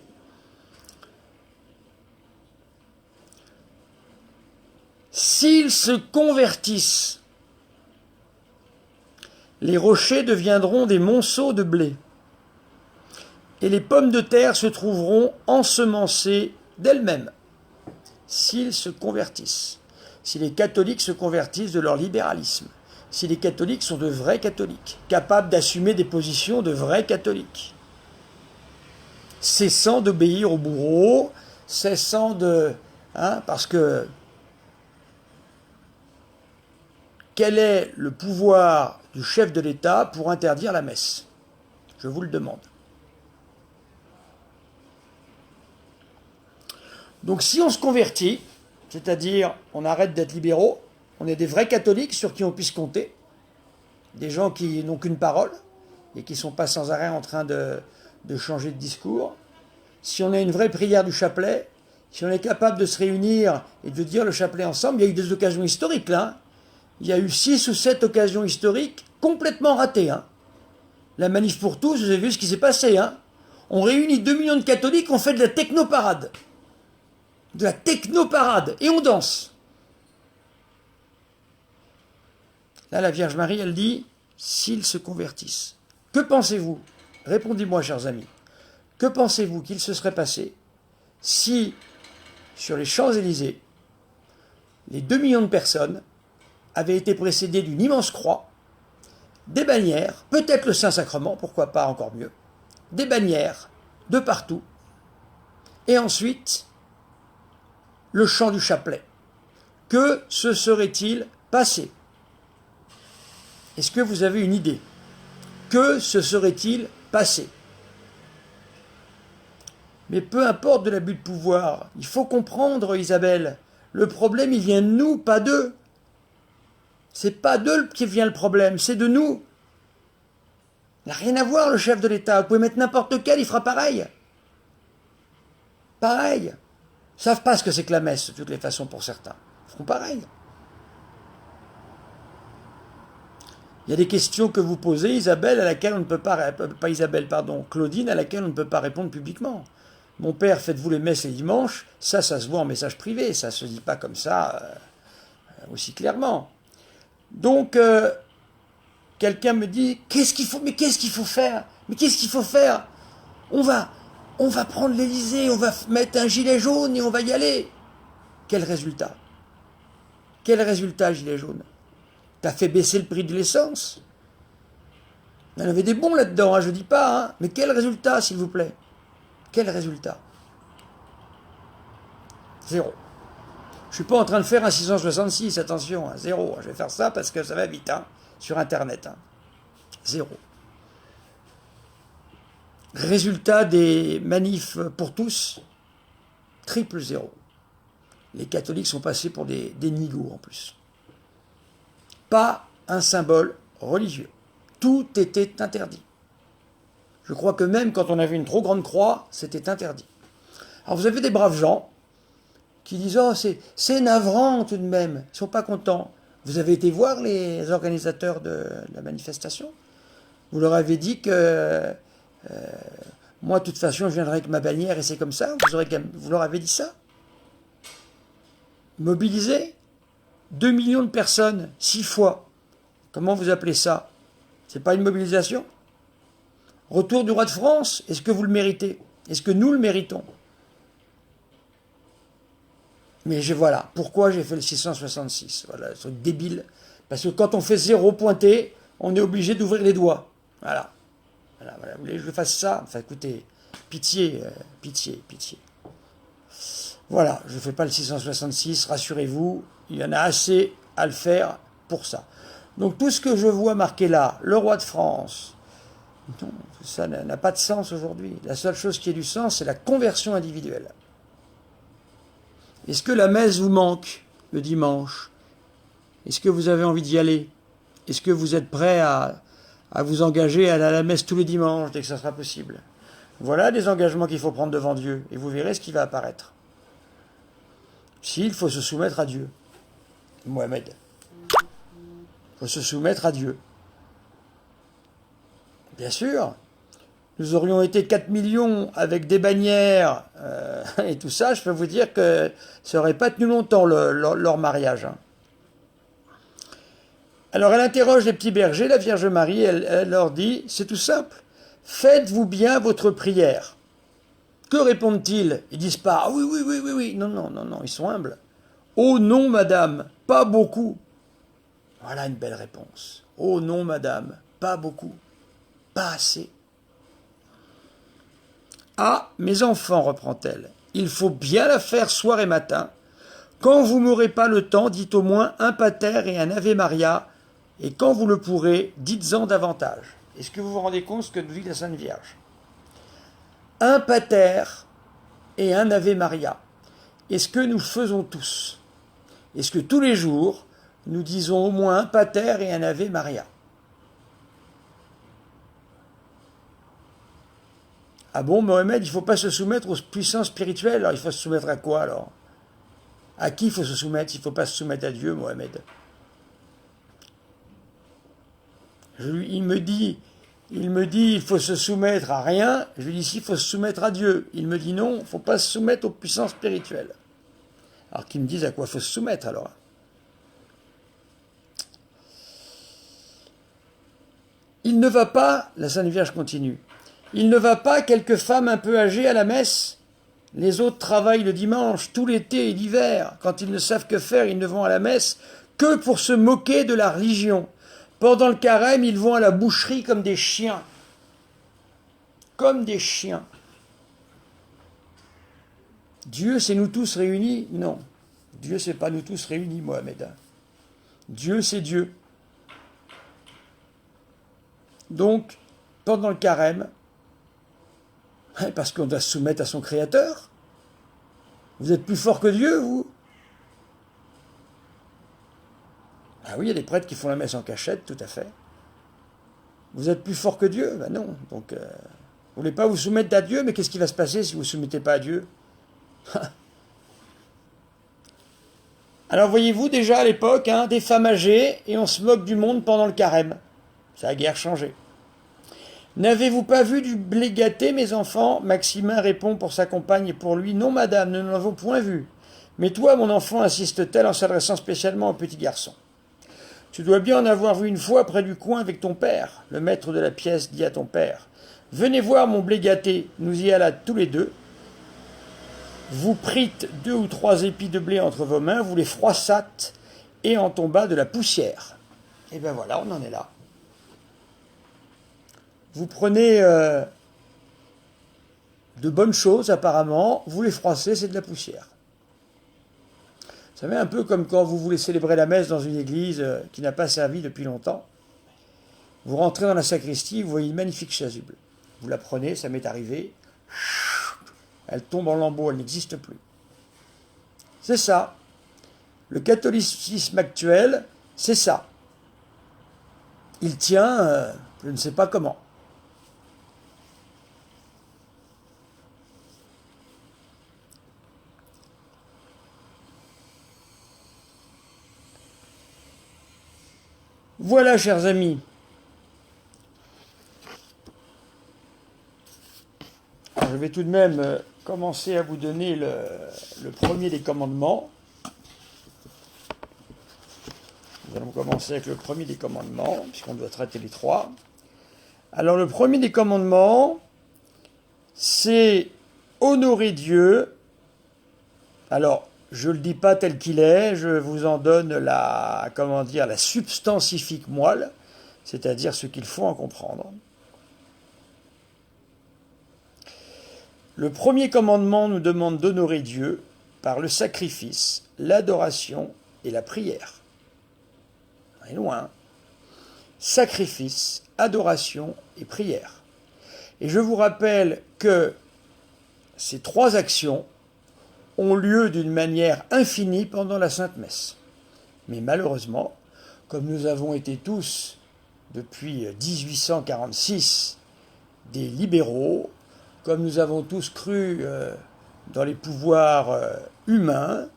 S'ils se convertissent, les rochers deviendront des monceaux de blé, et les pommes de terre se trouveront ensemencées d'elles-mêmes. S'ils se convertissent, si les catholiques se convertissent de leur libéralisme, si les catholiques sont de vrais catholiques, capables d'assumer des positions de vrais catholiques, cessant d'obéir au bourreau, cessant de... parce que quel est le pouvoir du chef de l'État pour interdire la messe? Je vous le demande. Donc si on se convertit, c'est-à-dire on arrête d'être libéraux, on est des vrais catholiques sur qui on puisse compter, des gens qui n'ont qu'une parole et qui ne sont pas sans arrêt en train de changer de discours. Si on a une vraie prière du chapelet, si on est capable de se réunir et de dire le chapelet ensemble, il y a eu des occasions historiques là. Hein. Il y a eu 6 ou 7 occasions historiques complètement ratées. Hein. La manif pour tous, vous avez vu ce qui s'est passé. Hein. On réunit 2 millions de catholiques, on fait de la technoparade. De la technoparade. Et on danse. Là, la Vierge Marie, elle dit, s'ils se convertissent. Que pensez-vous? Répondez-moi, chers amis. Que pensez-vous qu'il se serait passé si, sur les Champs-Élysées, les 2 millions de personnes avaient été précédées d'une immense croix, des bannières, peut-être le Saint-Sacrement, pourquoi pas encore mieux, des bannières de partout, et ensuite le chant du chapelet. Que se serait-il passé? Est-ce que vous avez une idée? Que se serait-il passé? Mais peu importe de l'abus de pouvoir, il faut comprendre, Isabelle, le problème il vient de nous, pas d'eux. C'est pas d'eux qui vient le problème, c'est de nous. Il n'a rien à voir le chef de l'État, vous pouvez mettre n'importe quel, il fera pareil. Pareil. Ils ne savent pas ce que c'est que la messe, de toutes les façons, pour certains. Ils feront pareil. Il y a des questions que vous posez, Isabelle, à laquelle on ne peut pas Isabelle, pardon, Claudine, à laquelle on ne peut pas répondre publiquement. Mon père, faites-vous les messes les dimanches? Ça se voit en message privé, ça ne se dit pas comme ça aussi clairement. Donc, quelqu'un me dit, qu'est-ce qu'il faut faire? Mais qu'est-ce qu'il faut faire? On va prendre l'Élysée, on va mettre un gilet jaune et on va y aller. Quel résultat? Quel résultat, gilet jaune? T'as fait baisser le prix de l'essence? Il y en avait des bons là-dedans, hein, je ne dis pas, hein, mais quel résultat, s'il vous plaît? Quel résultat? Zéro. Je ne suis pas en train de faire un 666, attention, hein, zéro. Je vais faire ça parce que ça va vite, hein, sur Internet. Hein. Zéro. Résultat des manifs pour tous, triple zéro. Les catholiques sont passés pour des nigauds en plus. Pas un symbole religieux. Tout était interdit. Je crois que même quand on avait une trop grande croix, c'était interdit. Alors vous avez des braves gens qui disent « Oh, c'est navrant tout de même, ils ne sont pas contents ». Vous avez été voir les organisateurs de la manifestation? Vous leur avez dit que moi, de toute façon, je viendrai avec ma bannière et c'est comme ça? Vous leur avez dit ça? Mobiliser 2 millions de personnes, 6 fois. Comment vous appelez ça? C'est pas une mobilisation? Retour du roi de France, est-ce que vous le méritez? Est-ce que nous le méritons? Mais voilà, pourquoi j'ai fait le 666? Voilà, c'est débile. Parce que quand on fait 0 pointé, on est obligé d'ouvrir les doigts. Voilà. Vous voulez que je fasse ça? Enfin, écoutez, pitié, pitié, pitié. Voilà, je ne fais pas le 666, rassurez-vous, il y en a assez à le faire pour ça. Donc tout ce que je vois marqué là, le roi de France, non, ça n'a pas de sens aujourd'hui. La seule chose qui ait du sens, c'est la conversion individuelle. Est-ce que la messe vous manque le dimanche? Est-ce que vous avez envie d'y aller? Est-ce que vous êtes prêt à vous engager à aller à la messe tous les dimanches dès que ça sera possible? Voilà des engagements qu'il faut prendre devant Dieu, et vous verrez ce qui va apparaître. S'il faut se soumettre à Dieu. Mohamed. Il faut se soumettre à Dieu. Bien sûr. Nous aurions été 4 millions avec des bannières et tout ça, je peux vous dire que ça n'aurait pas tenu longtemps leur mariage. Hein. Alors elle interroge les petits bergers, la Vierge Marie, elle leur dit, c'est tout simple, faites-vous bien votre prière. Que répondent-ils? Ils disent pas, ah oui, oui, oui, oui, oui, non, non, non, non, ils sont humbles. Oh non, madame, pas beaucoup. Voilà une belle réponse. Oh non, madame, pas beaucoup, pas assez. Ah, mes enfants, reprend-elle, il faut bien la faire soir et matin. Quand vous n'aurez pas le temps, dites au moins un pater et un ave Maria, et quand vous le pourrez, dites-en davantage. Est-ce que vous vous rendez compte ce que dit la Sainte Vierge? Un pater et un ave Maria. Est-ce que nous faisons tous? Est-ce que tous les jours, nous disons au moins un Pater et un Ave Maria. Ah bon, Mohamed, il ne faut pas se soumettre aux puissances spirituelles. Alors il faut se soumettre à quoi alors? À qui il faut se soumettre? Il ne faut pas se soumettre à Dieu, Mohamed. Il me dit, il faut se soumettre à rien. Je lui dis, si, il faut se soumettre à Dieu. Il me dit, non, il ne faut pas se soumettre aux puissances spirituelles. Alors qu'ils me disent à quoi il faut se soumettre alors. Il ne va pas, la Sainte Vierge continue, il ne va pas quelques femmes un peu âgées à la messe. Les autres travaillent le dimanche, tout l'été et l'hiver. Quand ils ne savent que faire, ils ne vont à la messe que pour se moquer de la religion. Pendant le carême, ils vont à la boucherie comme des chiens. Comme des chiens. Dieu, c'est nous tous réunis? Non. Dieu, c'est pas nous tous réunis, Mohamed. Dieu, c'est Dieu. Donc, pendant le carême, parce qu'on doit se soumettre à son Créateur, vous êtes plus fort que Dieu, vous? Ah oui, il y a des prêtres qui font la messe en cachette, tout à fait. Vous êtes plus fort que Dieu? Ben non. Donc, vous ne voulez pas vous soumettre à Dieu, mais qu'est-ce qui va se passer si vous ne vous soumettez pas à Dieu? Alors, voyez-vous, déjà à l'époque, des femmes âgées, et on se moque du monde pendant le carême. Ça a guère changé. N'avez-vous pas vu du blé gâté, mes enfants? Maximin répond pour sa compagne et pour lui. Non, madame, nous ne l'avons point vu. Mais toi, mon enfant, insiste-t-elle en s'adressant spécialement au petit garçon. Tu dois bien en avoir vu une fois près du coin avec ton père. Le maître de la pièce dit à ton père. Venez voir mon blé gâté. Nous y allâmes tous les deux. Vous prîtes 2 ou 3 épis de blé entre vos mains, vous les froissâtes et en tomba de la poussière. Et bien voilà, on en est là. Vous prenez de bonnes choses apparemment, vous les froissez, c'est de la poussière. Vous savez, un peu comme quand vous voulez célébrer la messe dans une église qui n'a pas servi depuis longtemps. Vous rentrez dans la sacristie, vous voyez une magnifique chasuble. Vous la prenez, ça m'est arrivé, elle tombe en lambeaux, elle n'existe plus. C'est ça. Le catholicisme actuel, c'est ça. Il tient, je ne sais pas comment. Voilà, chers amis. Alors, je vais tout de même commencer à vous donner le premier des commandements. Nous allons commencer avec le premier des commandements, puisqu'on doit traiter les 3. Alors, le premier des commandements, c'est honorer Dieu. Alors, je ne le dis pas tel qu'il est, je vous en donne la substantifique moelle, c'est-à-dire ce qu'il faut en comprendre. Le premier commandement nous demande d'honorer Dieu par le sacrifice, l'adoration et la prière. On est loin. Sacrifice, adoration et prière. Et je vous rappelle que ces 3 actions ont lieu d'une manière infinie pendant la Sainte Messe. Mais malheureusement, comme nous avons été tous, depuis 1846, des libéraux, comme nous avons tous cru dans les pouvoirs humains,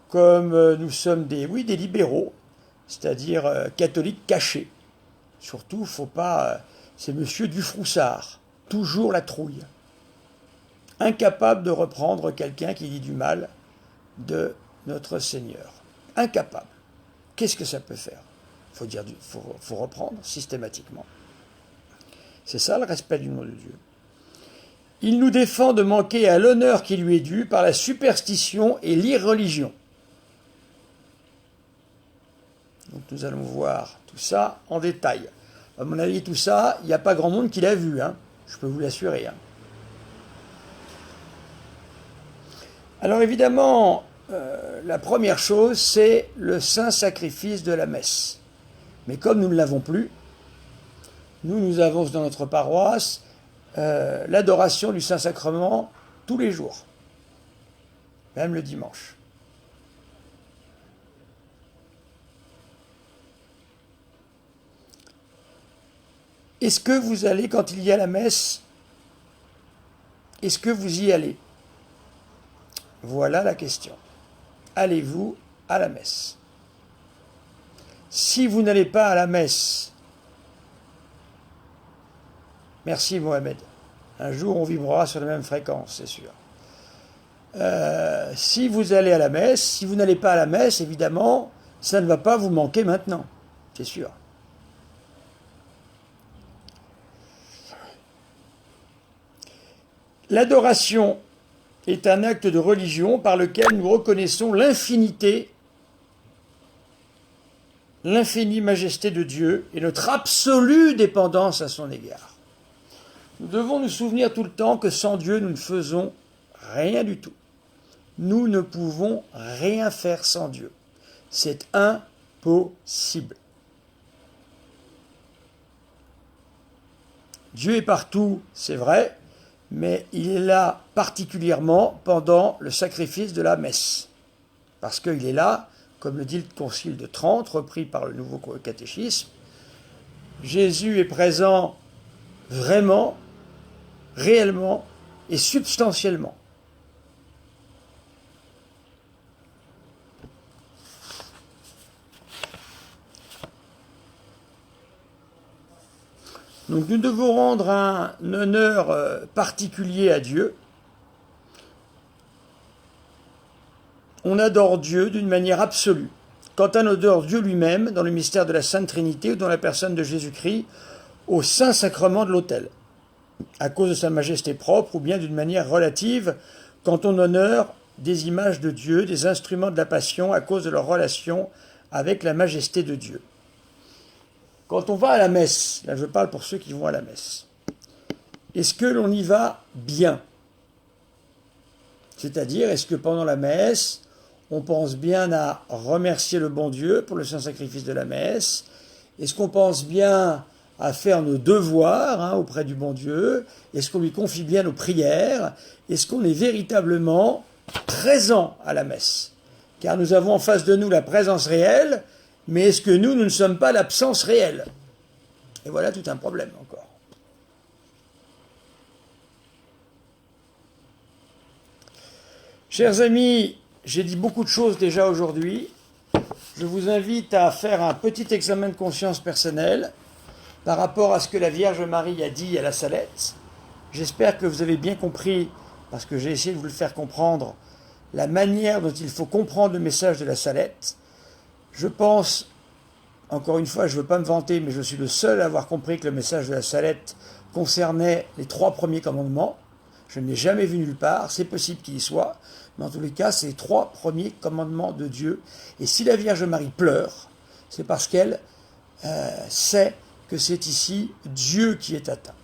comme nous sommes des libéraux, c'est-à-dire catholiques cachés. Surtout, faut pas... c'est monsieur Dufroussard, toujours la trouille. Incapable de reprendre quelqu'un qui dit du mal de notre Seigneur. Incapable. Qu'est-ce que ça peut faire? Faut reprendre systématiquement. C'est ça le respect du nom de Dieu. Il nous défend de manquer à l'honneur qui lui est dû par la superstition et l'irreligion. Donc nous allons voir tout ça en détail. À mon avis, tout ça, il n'y a pas grand monde qui l'a vu, je peux vous l'assurer. Alors évidemment, la première chose, c'est le saint sacrifice de la messe. Mais comme nous ne l'avons plus, nous avons dans notre paroisse l'adoration du Saint-Sacrement tous les jours, même le dimanche. Est-ce que vous allez, quand il y a la messe, est-ce que vous y allez? Voilà la question. Allez-vous à la messe? Si vous n'allez pas à la messe, merci Mohamed, un jour on vibrera sur la même fréquence, c'est sûr. Si vous allez à la messe, si vous n'allez pas à la messe, évidemment, ça ne va pas vous manquer maintenant, c'est sûr. L'adoration est un acte de religion par lequel nous reconnaissons l'infinité, l'infinie majesté de Dieu et notre absolue dépendance à son égard. Nous devons nous souvenir tout le temps que sans Dieu, nous ne faisons rien du tout. Nous ne pouvons rien faire sans Dieu. C'est impossible. Dieu est partout, c'est vrai, mais il est là particulièrement pendant le sacrifice de la messe. Parce qu'il est là, comme le dit le Concile de Trente, repris par le Nouveau Catéchisme, Jésus est présent vraiment, réellement et substantiellement. Donc nous devons rendre un honneur particulier à Dieu. On adore Dieu d'une manière absolue. Quand on adore Dieu lui-même, dans le mystère de la Sainte Trinité ou dans la personne de Jésus-Christ, au Saint-Sacrement de l'autel, à cause de sa majesté propre, ou bien d'une manière relative, quand on honore des images de Dieu, des instruments de la passion, à cause de leur relation avec la majesté de Dieu. Quand on va à la messe, là je parle pour ceux qui vont à la messe, est-ce que l'on y va bien? C'est-à-dire, est-ce que pendant la messe, on pense bien à remercier le bon Dieu pour le saint sacrifice de la messe? Est-ce qu'on pense bien à faire nos devoirs auprès du bon Dieu? Est-ce qu'on lui confie bien nos prières? Est-ce qu'on est véritablement présent à la messe? Car nous avons en face de nous la présence réelle, mais est-ce que nous ne sommes pas l'absence réelle? Et voilà tout un problème encore. Chers amis, j'ai dit beaucoup de choses déjà aujourd'hui. Je vous invite à faire un petit examen de conscience personnelle par rapport à ce que la Vierge Marie a dit à la Salette. J'espère que vous avez bien compris, parce que j'ai essayé de vous le faire comprendre, la manière dont il faut comprendre le message de la Salette. Je pense, encore une fois, je ne veux pas me vanter, mais je suis le seul à avoir compris que le message de la Salette concernait les 3 premiers commandements. Je ne l'ai jamais vu nulle part, c'est possible qu'il y soit, mais en tous les cas, c'est les 3 premiers commandements de Dieu. Et si la Vierge Marie pleure, c'est parce qu'elle sait que c'est ici Dieu qui est atteint.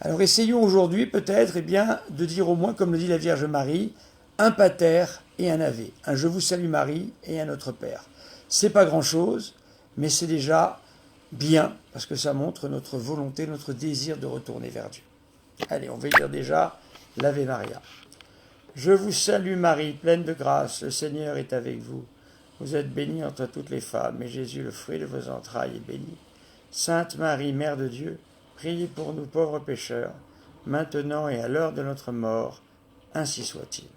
Alors essayons aujourd'hui peut-être de dire au moins, comme le dit la Vierge Marie, un pater et un ave, un Je vous salue Marie et un Notre Père. C'est pas grand-chose, mais c'est déjà bien, parce que ça montre notre volonté, notre désir de retourner vers Dieu. Allez, on va dire déjà l'Ave Maria. Je vous salue Marie, pleine de grâce, le Seigneur est avec vous. Vous êtes bénie entre toutes les femmes, et Jésus, le fruit de vos entrailles, est béni. Sainte Marie, Mère de Dieu, priez pour nous pauvres pécheurs, maintenant et à l'heure de notre mort, ainsi soit-il.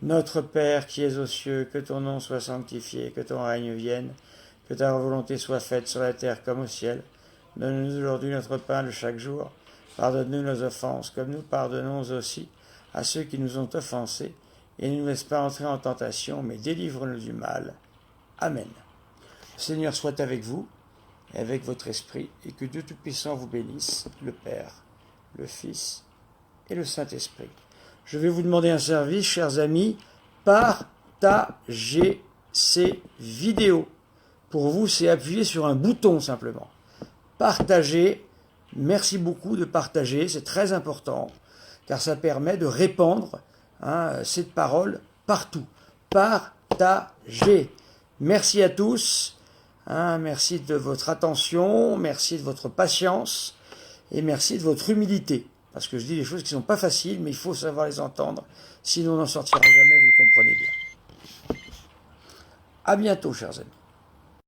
Notre Père qui es aux cieux, que ton nom soit sanctifié, que ton règne vienne, que ta volonté soit faite sur la terre comme au ciel. Donne-nous aujourd'hui notre pain de chaque jour. Pardonne-nous nos offenses, comme nous pardonnons aussi à ceux qui nous ont offensés, et ne nous laisse pas entrer en tentation, mais délivre-nous du mal. Amen. Le Seigneur soit avec vous, et avec votre esprit, et que Dieu Tout-Puissant vous bénisse, le Père, le Fils et le Saint-Esprit. Je vais vous demander un service, chers amis, partagez ces vidéos. Pour vous, c'est appuyer sur un bouton simplement. Partagez. Merci beaucoup de partager, c'est très important, car ça permet de répandre cette parole partout. Partagez. Merci à tous, merci de votre attention, merci de votre patience, et merci de votre humilité, parce que je dis des choses qui ne sont pas faciles, mais il faut savoir les entendre, sinon on n'en sortira jamais, vous le comprenez bien. À bientôt, chers amis.